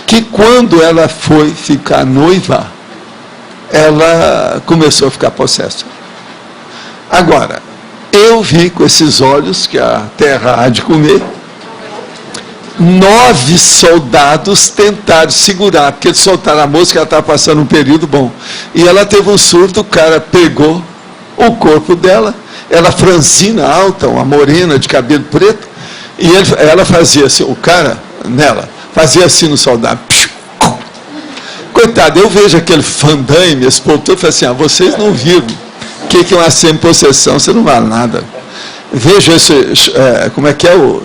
que quando ela foi ficar noiva, ela começou a ficar possessa. Agora, eu vi com esses olhos que a terra há de comer, 9 soldados tentaram segurar, porque eles soltaram a moça, que ela estava passando um período bom. E ela teve um surto, o cara pegou o corpo dela, ela franzina, alta, uma morena de cabelo preto, e ela fazia assim, o cara nela, fazia assim no soldado. Coitado, eu vejo aquele fandanme, esse povo todo, e falo assim, vocês não viram o que é uma semi-possessão, você não vale nada. Vejo esse, como é que é o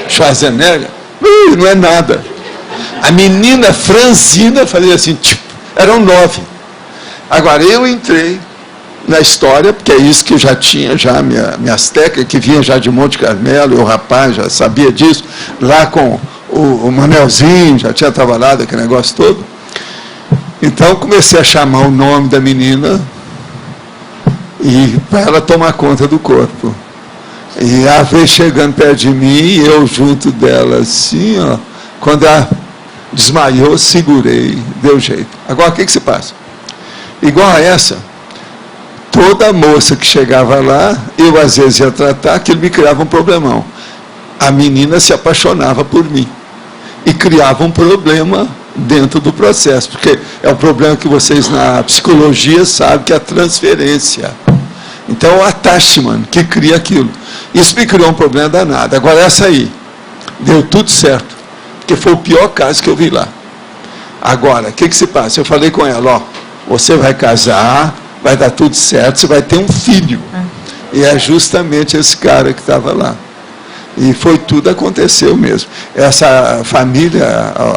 Schwarzenegger, não é nada. A menina franzina fazia assim, eram 9. Agora, eu entrei na história, porque é isso que eu já tinha, minhas técnicas, que vinha já de Monte Carmelo, e o rapaz já sabia disso, lá com o Manelzinho, já tinha trabalhado aquele negócio todo. Então, comecei a chamar o nome da menina, e para ela tomar conta do corpo. E ela veio chegando perto de mim, e eu junto dela assim, ó. Quando ela desmaiou, segurei, deu jeito. Agora, o que se passa? Igual a essa, toda moça que chegava lá, eu às vezes ia tratar, aquilo me criava um problemão. A menina se apaixonava por mim. E criava um problema dentro do processo, porque é um problema que vocês na psicologia sabem, que é a transferência. Então, é o attachment que cria aquilo. Isso me criou um problema danado. Agora, essa aí, deu tudo certo, porque foi o pior caso que eu vi lá. Agora, o que se passa? Eu falei com ela, você vai casar, vai dar tudo certo, você vai ter um filho. E é justamente esse cara que estava lá. E foi tudo, aconteceu mesmo. Essa família,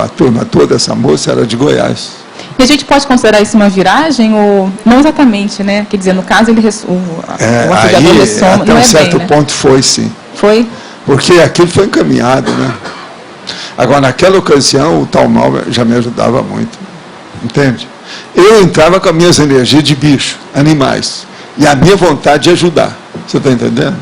a turma toda, essa moça era de Goiás. E a gente pode considerar isso uma viragem ou não exatamente, né? Quer dizer, no caso, o assediador ressoma. Até um certo ponto foi, sim. Foi? Porque aquilo foi encaminhado, né? Agora, naquela ocasião, o tal mal já me ajudava muito. Entende? Eu entrava com as minhas energias de bicho, animais, e a minha vontade de ajudar. Você está entendendo?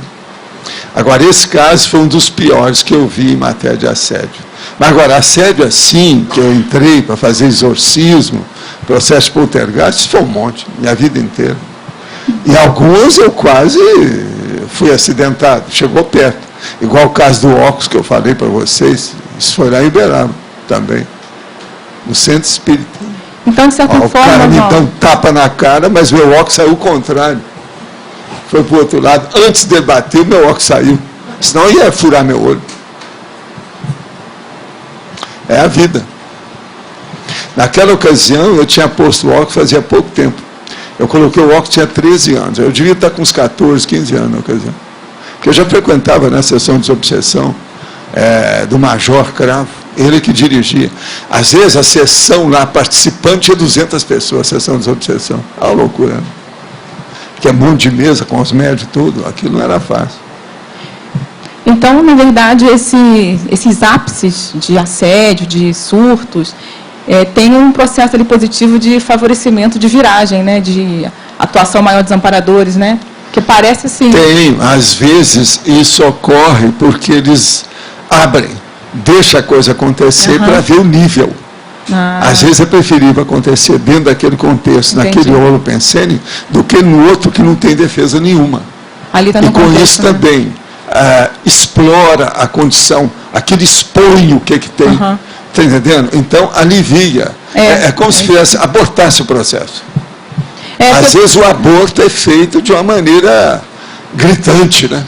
Agora, esse caso foi um dos piores que eu vi em matéria de assédio. Mas agora, assédio assim, que eu entrei para fazer exorcismo, processo de poltergeist, isso foi um monte, minha vida inteira. E alguns eu quase fui acidentado, chegou perto. Igual o caso do óculos que eu falei para vocês, isso foi lá em Uberaba também, no centro espírita. Então, de certa forma, o cara me dá um tapa na cara, mas meu óculos saiu o contrário. Foi para o outro lado. Antes de bater, o meu óculos saiu. Senão ia furar meu olho. É a vida. Naquela ocasião, eu tinha posto o óculos fazia pouco tempo. Eu coloquei o óculos, tinha 13 anos. Eu devia estar com uns 14, 15 anos na ocasião. Porque eu já frequentava na sessão de desobsessão do Major Cravo. Ele que dirigia. Às vezes, a sessão lá, participante, tinha 200 pessoas, a sessão de desobsessão. É uma loucura, né? Que é um monte de mesa com os médios e tudo, aquilo não era fácil. Então, na verdade, esses ápices de assédio, de surtos, tem um processo ali positivo de favorecimento de viragem, né? De atuação maior dos amparadores, né? Que parece assim... Tem, às vezes, isso ocorre porque eles abrem, deixam a coisa acontecer para ver o nível. Às vezes é preferível acontecer dentro daquele contexto, entendi, naquele rolo pensênico, do que no outro que não tem defesa nenhuma. Ali tá e com contexto, isso, né? também explora a condição, aquele expõe o que tem. Está entendendo? Então, alivia. É como se fizesse, abortasse o processo. Às vezes o aborto é feito de uma maneira gritante, né?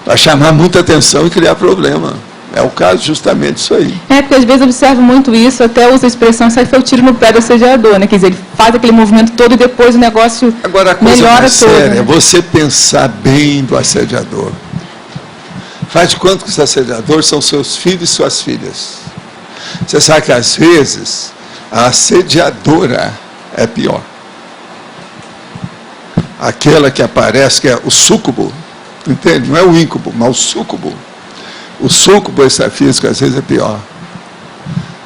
Para chamar muita atenção e criar problema. É o caso justamente isso aí. Porque às vezes eu observo muito isso, até uso a expressão, isso aí foi o tiro no pé do assediador, né? Quer dizer, ele faz aquele movimento todo e depois o negócio agora, a coisa melhora mais todo. Séria, né? é você pensar bem do assediador. Faz de conta que os assediadores são seus filhos e suas filhas. Você sabe que às vezes a assediadora é pior. Aquela que aparece, que é o súcubo, entende? Não é o íncubo, mas o súcubo. O súcubo extrafísico, às vezes, é pior.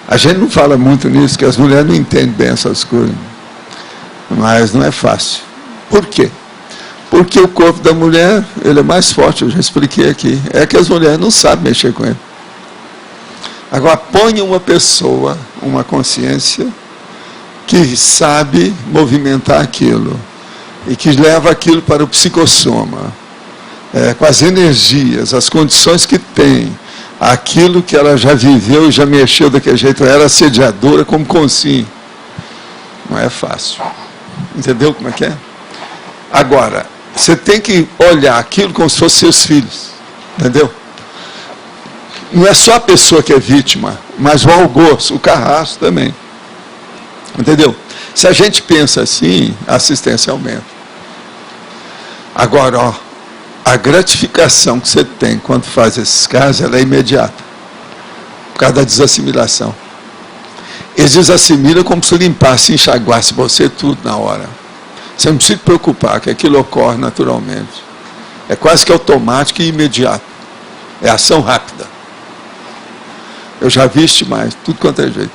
A gente não fala muito nisso, que as mulheres não entendem bem essas coisas. Mas não é fácil. Por quê? Porque o corpo da mulher, ele é mais forte, eu já expliquei aqui. É que as mulheres não sabem mexer com ele. Agora, põe uma pessoa, uma consciência, que sabe movimentar aquilo, e que leva aquilo para o psicossoma, com as energias, as condições que tem, aquilo que ela já viveu e já mexeu daquele jeito, ela era assediadora como consim. Não é fácil. Entendeu como é que é? Agora, você tem que olhar aquilo como se fossem seus filhos. Entendeu? Não é só a pessoa que é vítima, mas o algoz, o carrasco também. Entendeu? Se a gente pensa assim, a assistência aumenta. Agora, ó, a gratificação que você tem quando faz esses casos, ela é imediata. Por causa da desassimilação. Eles desassimilam como se limpasse e enxaguasse você tudo na hora. Você não precisa se preocupar, que aquilo ocorre naturalmente. É quase que automático e imediato. É ação rápida. Eu já vi mais, tudo quanto é jeito.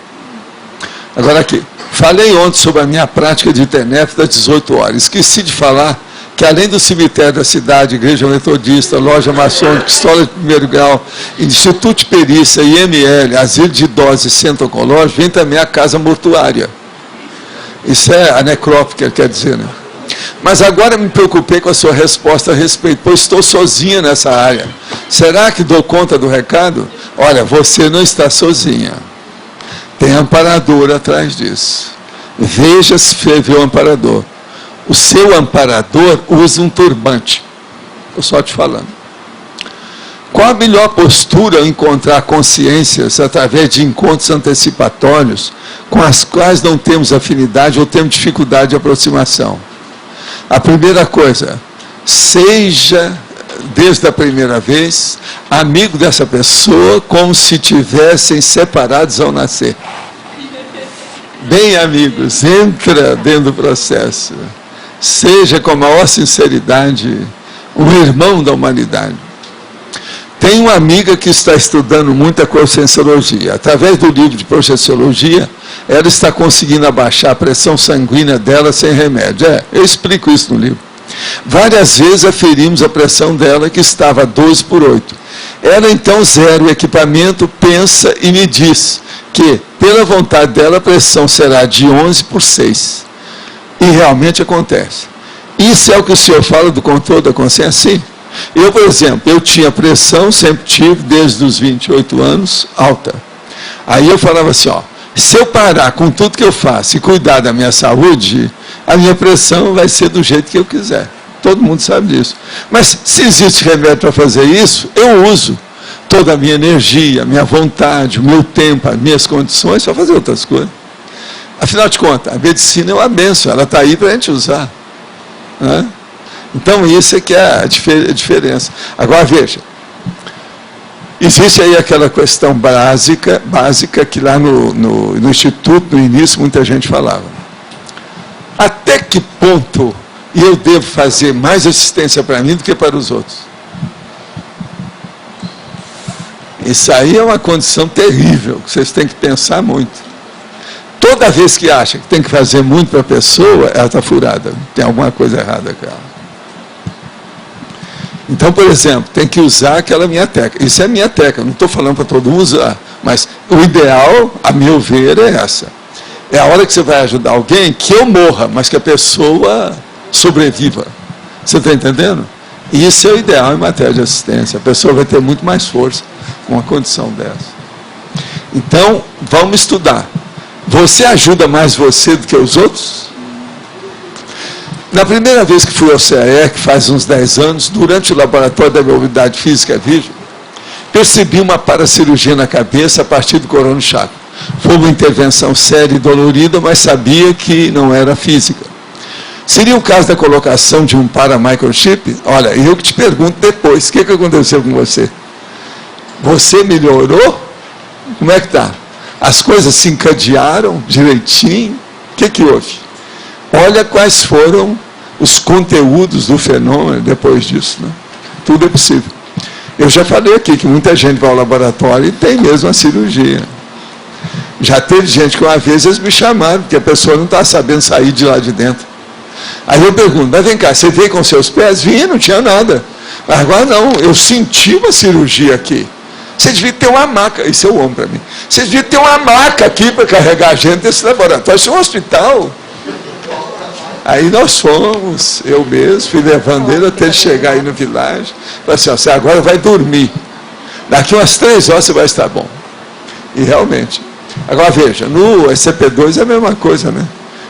Agora aqui, falei ontem sobre a minha prática de internet das 18 horas. Esqueci de falar que além do cemitério da cidade, igreja metodista, loja maçônica, pistola de primeiro grau, Instituto de Perícia, IML, asilo de idosos e centro oncológico, vem também a casa mortuária. Isso é a necrópole, que ele quer dizer, né? Mas agora me preocupei com a sua resposta a respeito, pois estou sozinha nessa área. Será que dou conta do recado? Olha, você não está sozinha. Tem amparador atrás disso. Veja se vê o amparador. O seu amparador usa um turbante. Estou só te falando. Qual a melhor postura ao encontrar consciências através de encontros antecipatórios com as quais não temos afinidade ou temos dificuldade de aproximação? A primeira coisa, seja, desde a primeira vez, amigo dessa pessoa como se tivessem separados ao nascer. Bem, amigos, entra dentro do processo. Seja com a maior sinceridade um irmão da humanidade. Tem uma amiga que está estudando muito a conscienciologia. Através do livro de projeciologia, ela está conseguindo abaixar a pressão sanguínea dela sem remédio. Eu explico isso no livro. Várias vezes aferimos a pressão dela, que estava 12/8. Ela então zera o equipamento, pensa e me diz que, pela vontade dela, a pressão será de 11/6. E realmente acontece. Isso é o que o senhor fala do controle da consciência? Sim. Eu, por exemplo, eu tinha pressão, sempre tive, desde os 28 anos, alta. Aí eu falava assim, ó, se eu parar com tudo que eu faço e cuidar da minha saúde, a minha pressão vai ser do jeito que eu quiser. Todo mundo sabe disso. Mas se existe remédio para fazer isso, eu uso toda a minha energia, a minha vontade, o meu tempo, as minhas condições para fazer outras coisas. Afinal de contas, a medicina é uma bênção, ela está aí para a gente usar. Né? Então, isso é que é a diferença. Agora, veja, existe aí aquela questão básica que lá no Instituto, no início, muita gente falava. Até que ponto eu devo fazer mais assistência para mim do que para os outros? Isso aí é uma condição terrível, que vocês têm que pensar muito. Toda vez que acha que tem que fazer muito para a pessoa, ela está furada. Tem alguma coisa errada com ela. Então, por exemplo, tem que usar aquela minha técnica. Isso é minha técnica, não estou falando para todo mundo usar. Mas o ideal, a meu ver, é essa. É a hora que você vai ajudar alguém, que eu morra, mas que a pessoa sobreviva. Você está entendendo? Isso é o ideal em matéria de assistência. A pessoa vai ter muito mais força com uma condição dessa. Então, vamos estudar. Você ajuda mais você do que os outros? Na primeira vez que fui ao CAE, que faz uns 10 anos, durante o laboratório da mobilidade física virgem, percebi uma paracirurgia na cabeça a partir do corono chakra. Foi uma intervenção séria e dolorida, mas sabia que não era física. Seria o caso da colocação de um paramicrochip? Olha, eu que te pergunto depois, o que aconteceu com você? Você melhorou? Como é que está? As coisas se encadearam direitinho? O que houve? Olha quais foram os conteúdos do fenômeno depois disso. Né? Tudo é possível. Eu já falei aqui que muita gente vai ao laboratório e tem mesmo a cirurgia. Já teve gente que uma vez eles me chamaram, porque a pessoa não está sabendo sair de lá de dentro. Aí eu pergunto, mas vem cá, você veio com seus pés? Vim, não tinha nada. Agora não, eu senti uma cirurgia aqui. Você devia ter uma maca, isso é o homem para mim. Você devia ter uma maca aqui para carregar a gente desse laboratório. Isso é um hospital. Aí nós fomos, eu mesmo, fui levando ele até ele chegar aí no vilarejo. Falei assim, ó, você agora vai dormir. Daqui umas 3 horas você vai estar bom. E realmente. Agora veja, no SCP-2 é a mesma coisa, né?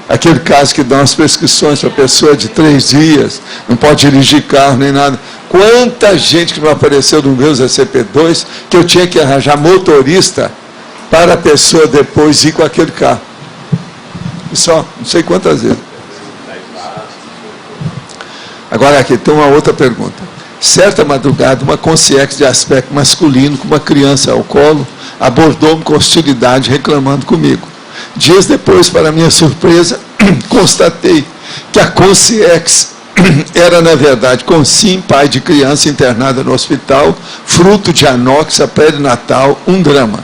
Aquele caso que dá umas prescrições para a pessoa de 3 dias, não pode dirigir carro nem nada. Quanta gente que não apareceu no meu SCP-2 que eu tinha que arranjar motorista para a pessoa depois ir com aquele carro. E só, não sei quantas vezes. Agora aqui, tem uma outra pergunta. Certa madrugada, uma concierge de aspecto masculino, com uma criança ao colo, abordou-me com hostilidade, reclamando comigo. Dias depois, para minha surpresa, constatei que a concierge era, na verdade, Consim, pai de criança internada no hospital, fruto de anóxia perinatal, um drama.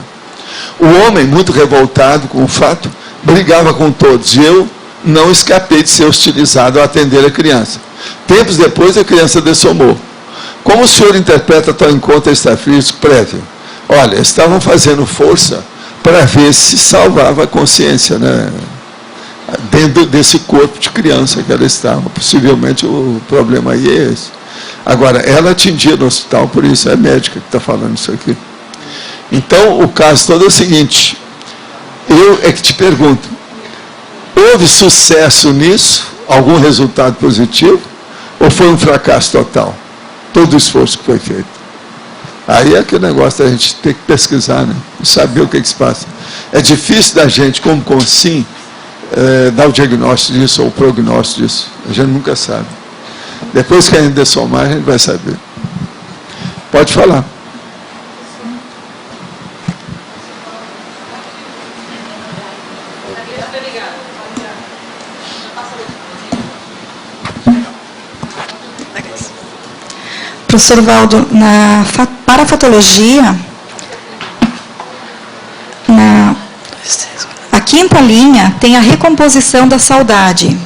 O homem, muito revoltado com o fato, brigava com todos, e eu não escapei de ser hostilizado ao atender a criança. Tempos depois, a criança dessomou. Como o senhor interpreta tal encontro extrafísico prévio? Olha, estavam fazendo força para ver se salvava a consciência, né? Dentro desse corpo de criança que ela estava. Possivelmente o problema aí é esse. Agora, ela atingia no hospital, por isso é médica que está falando isso aqui. Então, o caso todo é o seguinte, eu é que te pergunto, houve sucesso nisso? Algum resultado positivo? Ou foi um fracasso total? Todo o esforço que foi feito. Aí é aquele negócio da gente ter que pesquisar, né? Saber o que se passa. É difícil da gente, como Consim, dar o diagnóstico disso ou o prognóstico disso. A gente nunca sabe. Depois que a gente dessomar, a gente vai saber. Pode falar. Professor Valdo, na parafatologia, a 5ª linha tem a recomposição da saudade.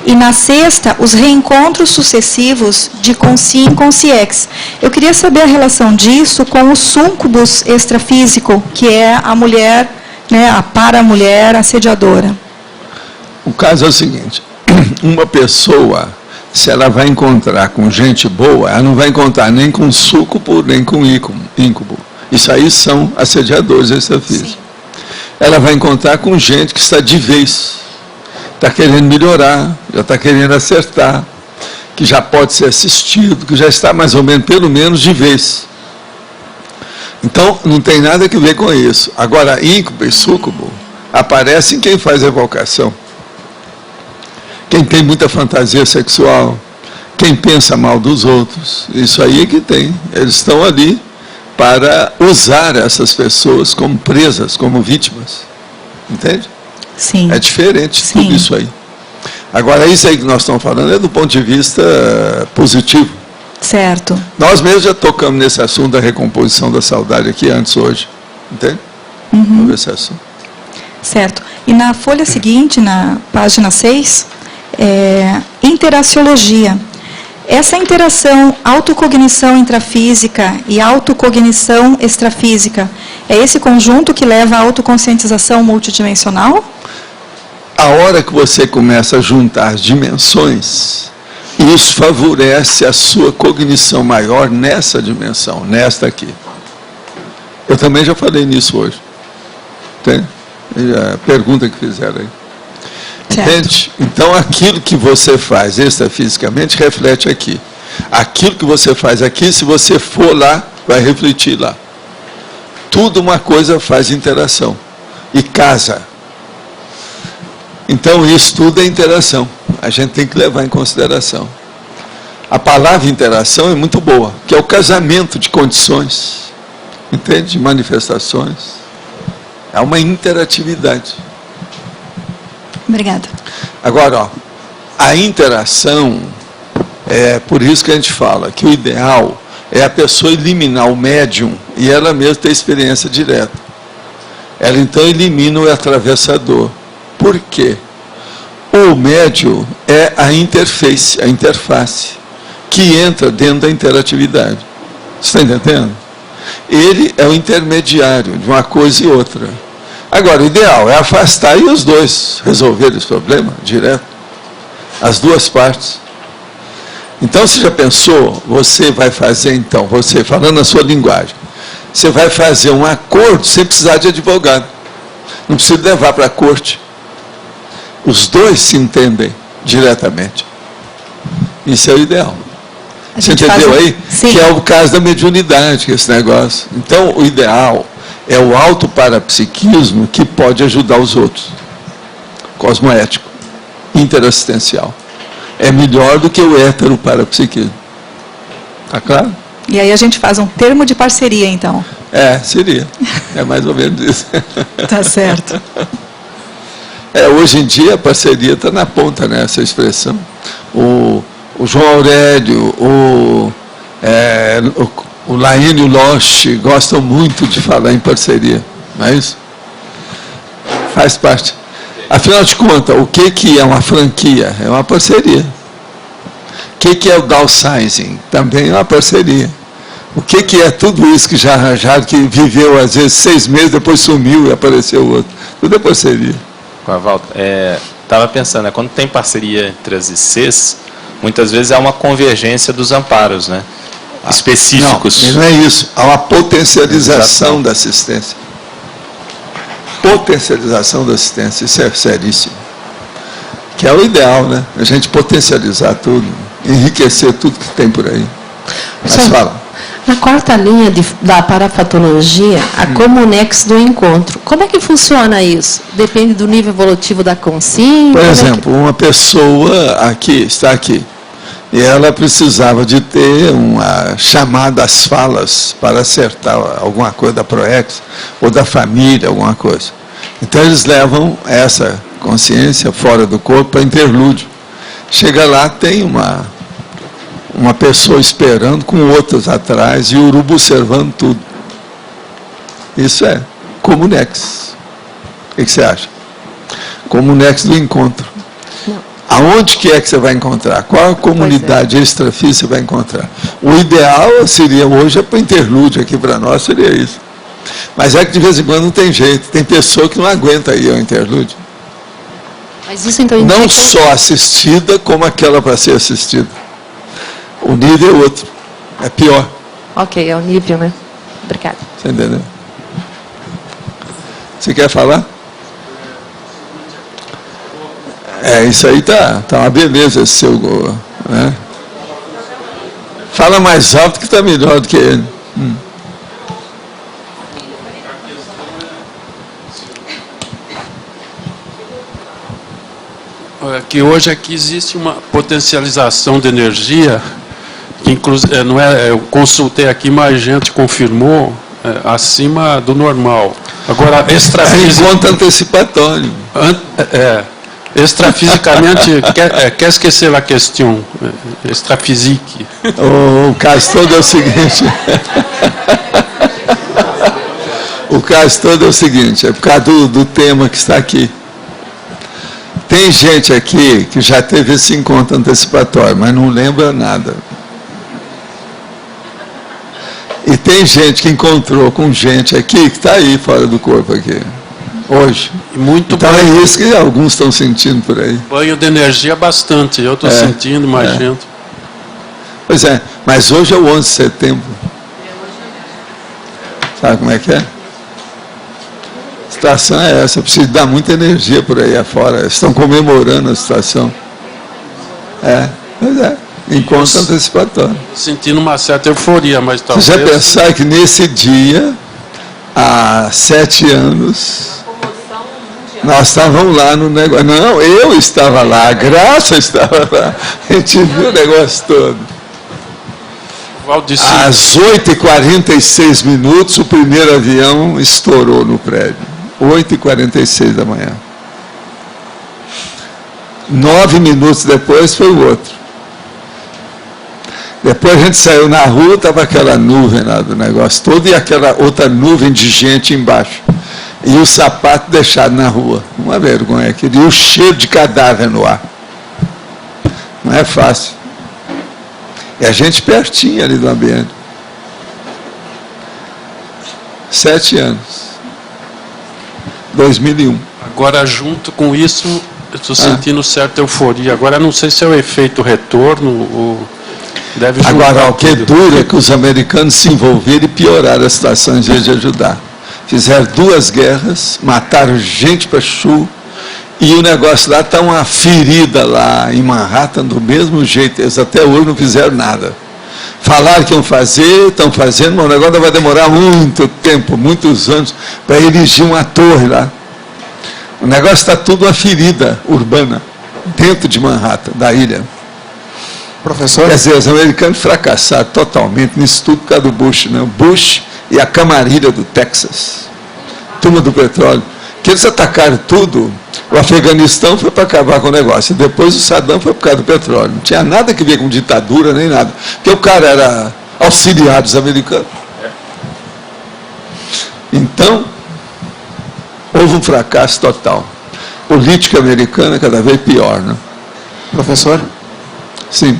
E na 6ª, os reencontros sucessivos de Consim e Concierge. Eu queria saber a relação disso com o súncubus extrafísico, que é a mulher, né, a para-mulher assediadora. O caso é o seguinte, uma pessoa, se ela vai encontrar com gente boa, ela não vai encontrar nem com súcubo, nem com íncubo. Isso aí são assediadores extrafísicos. Ela vai encontrar com gente que está de vez, está querendo melhorar, já está querendo acertar, que já pode ser assistido, que já está mais ou menos, pelo menos, de vez. Então, não tem nada que ver com isso. Agora, íncubo e súcubo aparecem em quem faz evocação. Quem tem muita fantasia sexual, quem pensa mal dos outros, isso aí é que tem. Eles estão ali para usar essas pessoas como presas, como vítimas. Entende? Sim. É diferente tudo isso aí. Agora, isso aí que nós estamos falando é do ponto de vista positivo. Certo. Nós mesmos já tocamos nesse assunto da recomposição da saudade aqui antes hoje. Entende? Vamos ver esse assunto. Certo. E na folha seguinte, na página 6, interaciologia. Essa interação, autocognição intrafísica e autocognição extrafísica, é esse conjunto que leva à autoconscientização multidimensional? A hora que você começa a juntar as dimensões, isso favorece a sua cognição maior nessa dimensão, nesta aqui. Eu também já falei nisso hoje. Entende? A pergunta que fizeram aí. Entende? Então, aquilo que você faz extrafisicamente reflete aqui. Aquilo que você faz aqui, se você for lá, vai refletir lá. Tudo uma coisa faz interação. E casa. Então, isso tudo é interação. A gente tem que levar em consideração. A palavra interação é muito boa, que é o casamento de condições. Entende? De manifestações. É uma interatividade. Obrigada. Agora, ó, a interação, é por isso que a gente fala que o ideal é a pessoa eliminar o médium e ela mesma ter experiência direta. Ela então elimina o atravessador. Por quê? O médio é a interface, que entra dentro da interatividade. Você está entendendo? Ele é o intermediário de uma coisa e outra. Agora, o ideal é afastar e os dois resolverem esse problema direto. As duas partes. Então, você já pensou, você vai fazer, então, você falando a sua linguagem, você vai fazer um acordo sem precisar de advogado. Não precisa levar para a corte. Os dois se entendem diretamente. Isso é o ideal. Você entendeu aí? Sim. Que é o caso da mediunidade, esse negócio. Então, o ideal é o autoparapsiquismo que pode ajudar os outros. Cosmoético, interassistencial. É melhor do que o heteroparapsiquismo. Está claro? E aí a gente faz um termo de parceria, então. Seria. É mais ou menos isso. Tá certo. Hoje em dia a parceria está na ponta, né, essa expressão. O João Aurélio, o Laínio Loche gostam muito de falar em parceria, não é isso? Faz parte. Afinal de contas, o que é uma franquia? É uma parceria. O que é o downsizing? Também é uma parceria. O que é tudo isso que já arranjaram, que viveu às vezes 6 meses, depois sumiu e apareceu outro? Tudo é parceria. Walter, estava pensando, quando tem parceria entre as ICs, muitas vezes há uma convergência dos amparos, né? Específicos. Não é isso. Há uma potencialização da assistência. Potencialização da assistência, isso é seríssimo. Que é o ideal, né? A gente potencializar tudo, enriquecer tudo que tem por aí. Mas fala. Na quarta linha da parafatologia, a comunex do encontro. Como é que funciona isso? Depende do nível evolutivo da consciência? Por exemplo, uma pessoa está aqui, e ela precisava de ter uma chamada às falas para acertar alguma coisa da ProEx, ou da família, alguma coisa. Então, eles levam essa consciência fora do corpo para interlúdio. Chega lá, tem uma pessoa esperando com outras atrás e o urubu observando tudo. Isso é comunex. O que você acha? Comunex do encontro. Não. Aonde que é que você vai encontrar? Qual a comunidade extrafísica você vai encontrar? O ideal seria hoje, para o interlúdio aqui para nós, seria isso. Mas é que de vez em quando não tem jeito. Tem pessoa que não aguenta ir ao interlúdio. Mas isso então não só assistida, como aquela para ser assistida. O nível é outro. É pior. Ok, é o nível, né? Obrigada. Você entendeu? Você quer falar? Isso aí tá uma beleza, esse seu... Né? Fala mais alto que está melhor do que ele. Que hoje aqui existe uma potencialização de energia, que inclusive, eu consultei aqui, mas a gente confirmou, acima do normal. Agora, enquanto antecipatório. Extrafisicamente, quer esquecer a questão extrafísica? O caso todo é o seguinte. O caso todo é o seguinte, é por causa do tema que está aqui. Tem gente aqui que já teve esse encontro antecipatório, mas não lembra nada. E tem gente que encontrou com gente aqui que está aí fora do corpo aqui, hoje. Então é isso que alguns estão sentindo por aí. Banho de energia bastante, eu estou sentindo, mais gente. Pois é, mas hoje é o 11 de setembro. Sabe como é que é? A situação é essa, precisa dar muita energia por aí afora. Estão comemorando a situação. Pois é, encontro antecipatório. Sentindo uma certa euforia, mas talvez... Você já pensar que nesse dia, há 7 anos, nós estávamos lá no negócio. Não, eu estava lá, a Graça estava lá. A gente viu o negócio todo. Às 8h46, o primeiro avião estourou no prédio. 8h46 da manhã. 9 minutos depois foi o outro. Depois a gente saiu na rua, estava aquela nuvem lá do negócio todo e aquela outra nuvem de gente embaixo. E o sapato deixado na rua. Uma vergonha aquilo. E o cheiro de cadáver no ar. Não é fácil. E a gente pertinho ali do ambiente. 7 anos. 2001. Agora, junto com isso, eu estou sentindo certa euforia. Agora, não sei se é o efeito retorno ou deve juntar. Agora, o que é duro é que os americanos se envolveram e pioraram a situação em vez de ajudar. Fizeram 2 guerras, mataram gente para chuva, e o negócio lá está uma ferida lá em Manhattan do mesmo jeito. Eles até hoje não fizeram nada. Falaram que iam fazer, estão fazendo, mas o negócio vai demorar muito tempo, muitos anos, para erigir uma torre lá. O negócio está tudo uma ferida urbana, dentro de Manhattan, da ilha. Professor? Quer dizer, os americanos fracassaram totalmente nisso tudo por causa do Bush, né? O Bush e a camarilha do Texas, turma do petróleo, que eles atacaram tudo. O Afeganistão foi para acabar com o negócio, e depois o Saddam foi por causa do petróleo. Não tinha nada que ver com ditadura, nem nada, porque o cara era auxiliar dos americanos. Então, houve um fracasso total. Política americana cada vez pior, né? Professor? Sim.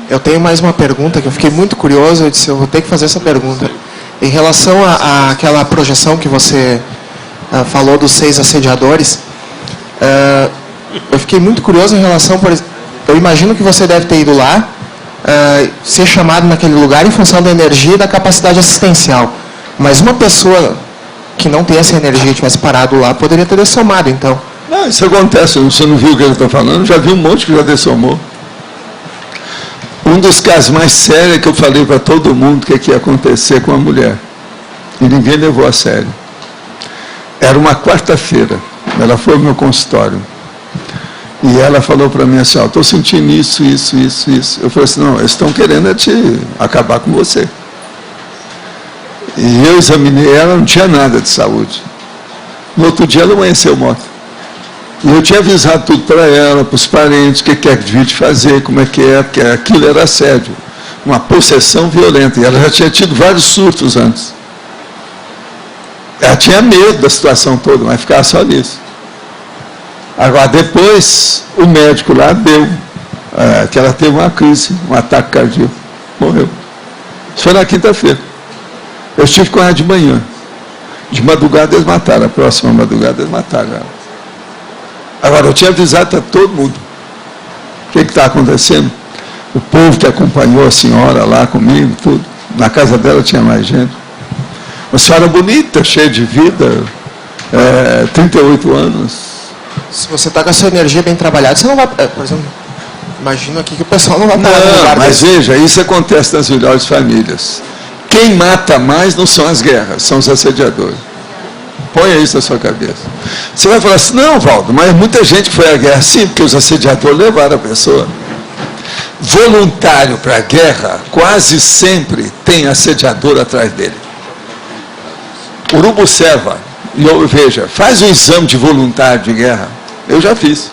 Eu tenho mais uma pergunta que eu fiquei muito curioso, eu disse, eu vou ter que fazer essa pergunta. Em relação àquela projeção que você falou dos 6 assediadores, eu fiquei muito curioso em relação, eu imagino que você deve ter ido lá, ser chamado naquele lugar em função da energia e da capacidade assistencial. Mas uma pessoa que não tem essa energia e tivesse parado lá, poderia ter dessomado, então. Não, isso acontece, você não viu o que eu estou falando, já vi um monte que já dessomou. Um dos casos mais sérios que eu falei para todo mundo que ia acontecer com a mulher. E ninguém levou a sério. Era uma quarta-feira. Ela foi ao meu consultório. E ela falou para mim assim, estou sentindo isso. Eu falei assim, não, eles estão querendo acabar com você. E eu examinei ela, não tinha nada de saúde. No outro dia ela amanheceu morta. E eu tinha avisado tudo para ela, para os parentes, o que é que devia fazer, como é que é, porque aquilo era assédio. Uma possessão violenta. E ela já tinha tido vários surtos antes. Ela tinha medo da situação toda, mas ficava só nisso. Agora, depois, o médico lá deu que ela teve uma crise, um ataque cardíaco. Morreu. Isso foi na quinta-feira. Eu estive com ela de manhã. De madrugada eles mataram. A próxima madrugada eles mataram ela. Agora, eu tinha avisado para todo mundo. O que está acontecendo? O povo que acompanhou a senhora lá comigo, tudo. Na casa dela tinha mais gente. Uma senhora bonita, cheia de vida, 38 anos. Se você está com a sua energia bem trabalhada, você não vai... Por exemplo, imagino aqui que o pessoal não vai estar no lugar mas desse. Veja, isso acontece nas melhores famílias. Quem mata mais não são as guerras, são os assediadores. Ponha isso na sua cabeça. Você vai falar assim, não, Valdo, mas muita gente foi à guerra. Sim, porque os assediadores levaram a pessoa. Voluntário para a guerra, quase sempre tem assediador atrás dele. Urubuceva, veja, faz um exame de voluntário de guerra. Eu já fiz.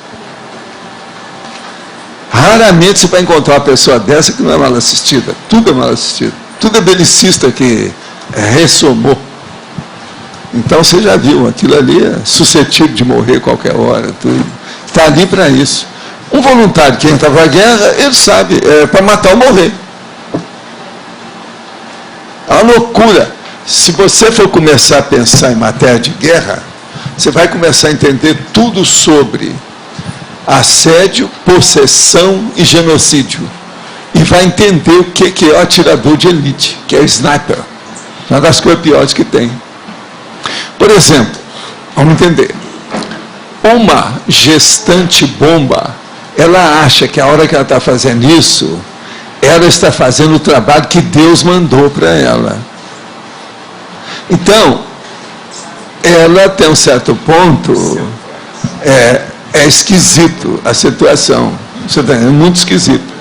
Raramente você vai encontrar uma pessoa dessa que não é mal assistida. Tudo é mal assistido. Tudo é belicista que ressomou. Então você já viu, aquilo ali é suscetível de morrer qualquer hora. Tudo. Está ali para isso. Um voluntário que entra para a guerra, ele sabe, é para matar ou morrer. É uma loucura. Se você for começar a pensar em matéria de guerra, você vai começar a entender tudo sobre assédio, possessão e genocídio. E vai entender o que é o atirador de elite, que é o sniper. Uma das coisas piores que tem. Por exemplo, vamos entender. Uma gestante bomba, ela acha que a hora que ela está fazendo isso, ela está fazendo o trabalho que Deus mandou para ela. Então, ela tem um certo ponto, é esquisito a situação. Você está entendendo? Muito esquisito.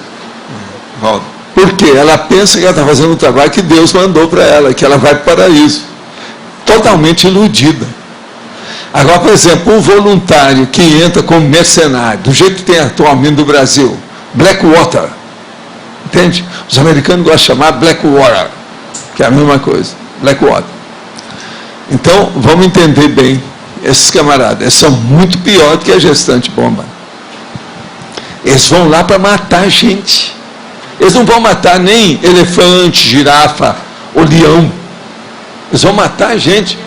Por quê? Ela pensa que ela está fazendo o trabalho que Deus mandou para ela, que ela vai para o paraíso. Totalmente iludida. Agora, por exemplo, um voluntário que entra como mercenário, do jeito que tem atualmente no Brasil, Blackwater. Entende? Os americanos gostam de chamar Blackwater, que é a mesma coisa. Blackwater. Então, vamos entender bem. esses camaradas, eles são muito pior do que a gestante bomba. Eles vão lá para matar a gente. Eles não vão matar nem elefante, girafa ou leão. Eles vão matar a gente.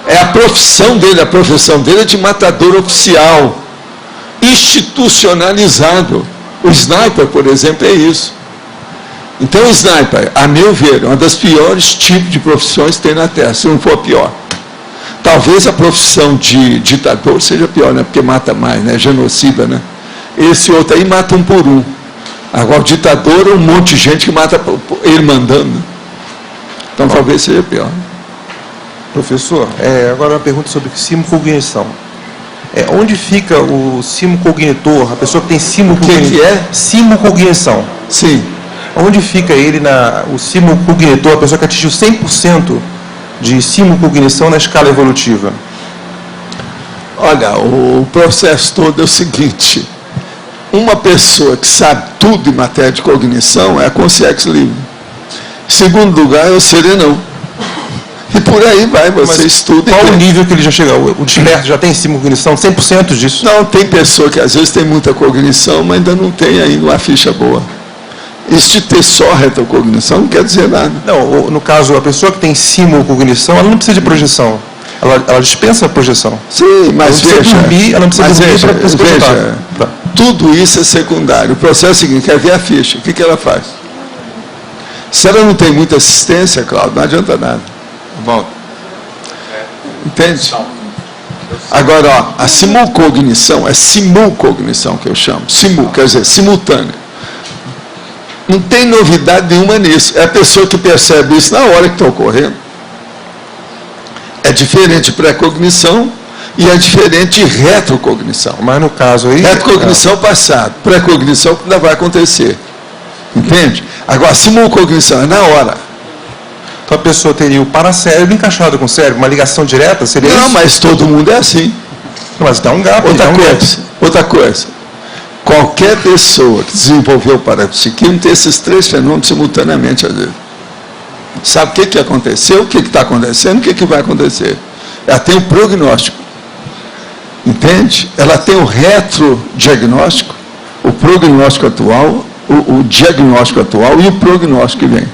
É a profissão dele é de matador oficial, institucionalizado. O sniper, por exemplo, é isso. Então, o sniper, a meu ver, é uma das piores tipos de profissões que tem na Terra, se não for a pior. Talvez a profissão de ditador seja pior, né? Porque mata mais, né? Genocida, né? Esse outro aí mata um por um. Agora, o ditador é um monte de gente que mata ele mandando. Então, talvez seja pior. Professor, agora uma pergunta sobre simulcognição. Onde fica o simulcognitor, a pessoa que tem simulcognição? O que é? Simulcognição. Sim. Onde fica ele, o simulcognitor, a pessoa que atingiu 100% de simulcognição na escala evolutiva? Olha, o processo todo é o seguinte: uma pessoa que sabe tudo em matéria de cognição é a consciência livre. Segundo lugar é o serenão. E por aí vai, você estuda. Qual o nível que ele já chegou? O desperto já tem simulcognição, 100% disso? Não, tem pessoa que às vezes tem muita cognição, mas ainda não tem ainda uma ficha boa. Isso de ter só retrocognição não quer dizer nada. Não, no caso, a pessoa que tem simulcognição, ela não precisa de projeção. Ela dispensa a projeção. Sim, mas ela veja, dormir, ela não precisa dormir para se projetar. Tá. Tudo isso é secundário. O processo é o seguinte: quer ver a ficha, o que ela faz? Se ela não tem muita assistência, Cláudio, não adianta nada. Volta. Entende? Agora, ó, a simulcognição é simulcognição que eu chamo. Quer dizer, simultânea. Não tem novidade nenhuma nisso. É a pessoa que percebe isso na hora que está ocorrendo. É diferente de pré-cognição e é diferente de retrocognição. Mas no caso aí... Retrocognição passado, pré-cognição que ainda vai acontecer. Entende? Agora, simulcognição é na hora. Então a pessoa teria o paracérebro encaixado com o cérebro, uma ligação direta? Seria não, isso? Mas todo mundo é assim. Mas dá um gap. Outra coisa. Qualquer pessoa que desenvolveu o parapsiquismo tem esses três fenômenos simultaneamente, às vezes. Sabe o que aconteceu, o que está acontecendo, o que vai acontecer. Ela tem o prognóstico. Entende? Ela tem o retrodiagnóstico, o prognóstico atual, o diagnóstico atual e o prognóstico que vem.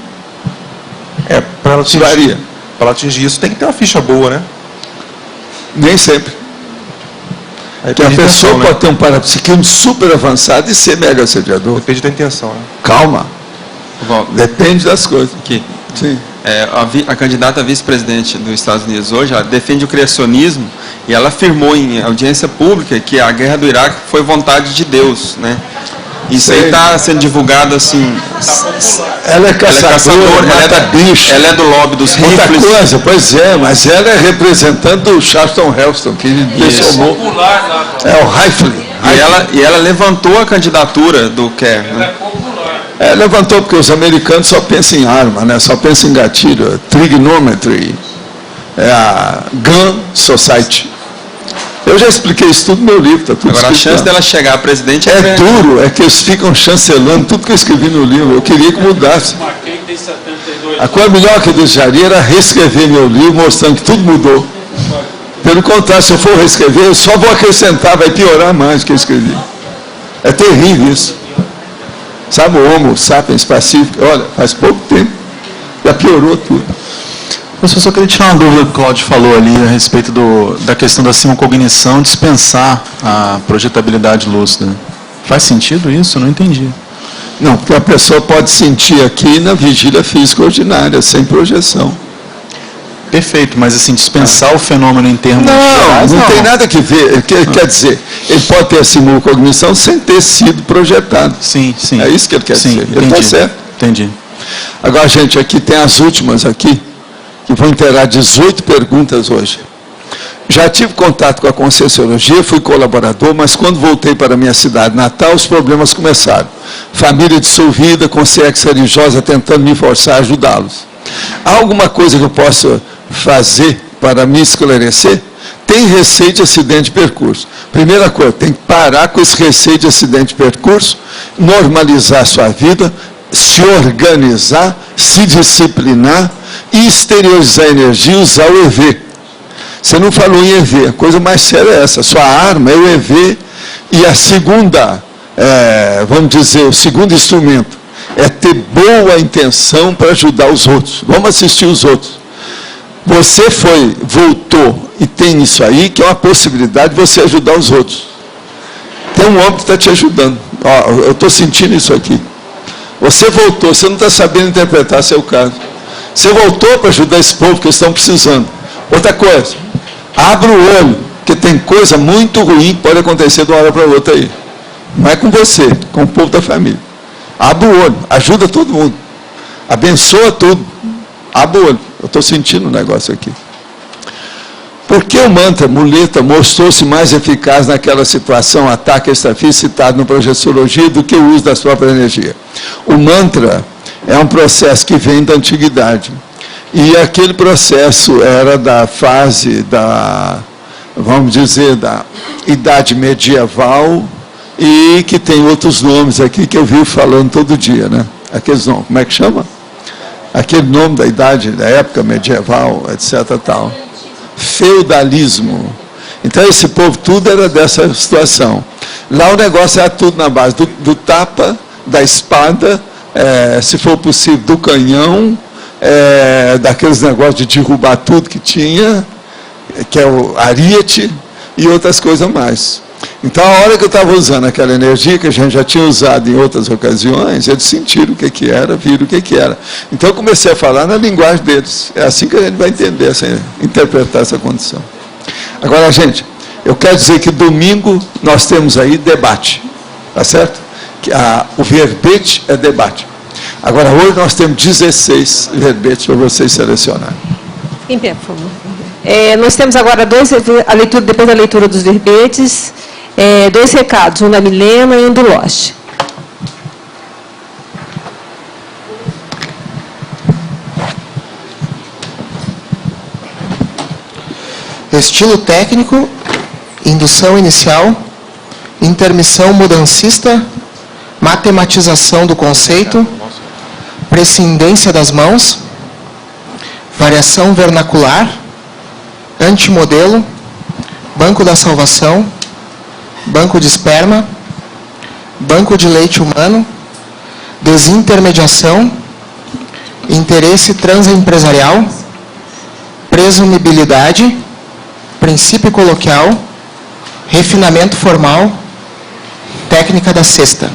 Para ela atingir isso, tem que ter uma ficha boa, né? Nem sempre. Porque a pessoa pode ter um parapsiquismo super avançado e ser mega assediador. Depende da intenção, né? Calma. Depende das coisas. Aqui. Sim. A candidata a vice-presidente dos Estados Unidos hoje, ela defende o criacionismo e ela afirmou em audiência pública que a guerra do Iraque foi vontade de Deus, né? Isso aí está sendo divulgado assim. Ela é caçadora, ela é do lobby dos rifles. Outra coisa, pois é, mas ela é representante do Charlton Heston, que transformou. É o rifle. E ela levantou a candidatura do Kerr. Né? Levantou porque os americanos só pensam em arma, né? Só pensam em gatilho. Trigonometry. É a Gun Society. Eu já expliquei isso tudo no meu livro. Tá tudo agora, a chance dela chegar a presidente é duro, é que eles ficam chancelando tudo que eu escrevi no livro. Eu queria que mudasse. A coisa melhor que eu desejaria era reescrever meu livro, mostrando que tudo mudou. Pelo contrário, se eu for reescrever, eu só vou acrescentar, vai piorar mais do que eu escrevi. É terrível isso. Sabe o Homo sapiens pacífico? Olha, faz pouco tempo, já piorou tudo. Eu só queria tirar uma dúvida que o Cláudio falou ali a respeito da questão da simulcognição, dispensar a projetabilidade lúcida. Faz sentido isso? Eu não entendi. Não, porque a pessoa pode sentir aqui na vigília física ordinária, sem projeção. Perfeito, mas assim, dispensar o fenômeno em termos não tem nada que ver. Quer dizer, ele pode ter a simulcognição sem ter sido projetado. Sim. É isso que ele quer dizer. Entendi. Ele está certo. Entendi. Agora, gente, aqui tem as últimas aqui, que vão inteirar 18 perguntas hoje. Já tive contato com a Conscienciologia, fui colaborador, mas quando voltei para a minha cidade natal, os problemas começaram. Família dissolvida, consciência religiosa tentando me forçar a ajudá-los. Há alguma coisa que eu possa fazer para me esclarecer? Tem receio de acidente de percurso. Primeira coisa, tem que parar com esse receio de acidente de percurso, normalizar a sua vida, se organizar, se disciplinar e exteriorizar a energia e usar o EV. Você não falou em EV. A coisa mais séria é essa. Sua arma é o EV e a segunda, vamos dizer, o segundo instrumento é ter boa intenção para ajudar os outros. Vamos assistir os outros. Você voltou e tem isso aí, que é uma possibilidade de você ajudar os outros. Tem um homem que está te ajudando. Ó, eu estou sentindo isso aqui. Você voltou, você não está sabendo interpretar seu caso. Você voltou para ajudar esse povo que eles estão precisando. Outra coisa, abra o olho, porque tem coisa muito ruim que pode acontecer de uma hora para outra aí. Não é com você, com o povo da família. Abra o olho, ajuda todo mundo. Abençoa tudo. Abra o olho. Eu estou sentindo um negócio aqui. Por que o mantra, muleta, mostrou-se mais eficaz naquela situação, ataque extrafísico citado no Projeciologia, do que o uso da sua própria energia? O mantra é um processo que vem da antiguidade. E aquele processo era da fase vamos dizer, da idade medieval, e que tem outros nomes aqui que eu vivo falando todo dia, né? Aqueles nomes, como é que chama? Aquele nome da idade, da época medieval, etc. tal. Feudalismo. Então esse povo tudo era dessa situação. Lá o negócio era tudo na base do tapa, da espada, se for possível do canhão, daqueles negócios de derrubar tudo que tinha, que é o ariete e outras coisas mais. Então a hora que eu estava usando aquela energia que a gente já tinha usado em outras ocasiões, eles sentiram o que era, viram o que era. Então eu comecei a falar na linguagem deles. É assim que a gente vai entender, interpretar essa condição. Agora, gente, eu quero dizer que domingo nós temos aí debate, tá certo? Que o verbete é debate. Agora, hoje nós temos 16 verbetes para vocês selecionarem. Em pé, por favor. Nós temos agora depois da leitura dos verbetes, 2 recados, um da Milena e um do Loche. Estilo técnico, indução inicial, intermissão mudancista, matematização do conceito, prescindência das mãos, variação vernacular, antimodelo, banco da salvação, banco de esperma, banco de leite humano, desintermediação, interesse transempresarial, presumibilidade, princípio coloquial, refinamento formal, técnica da cesta.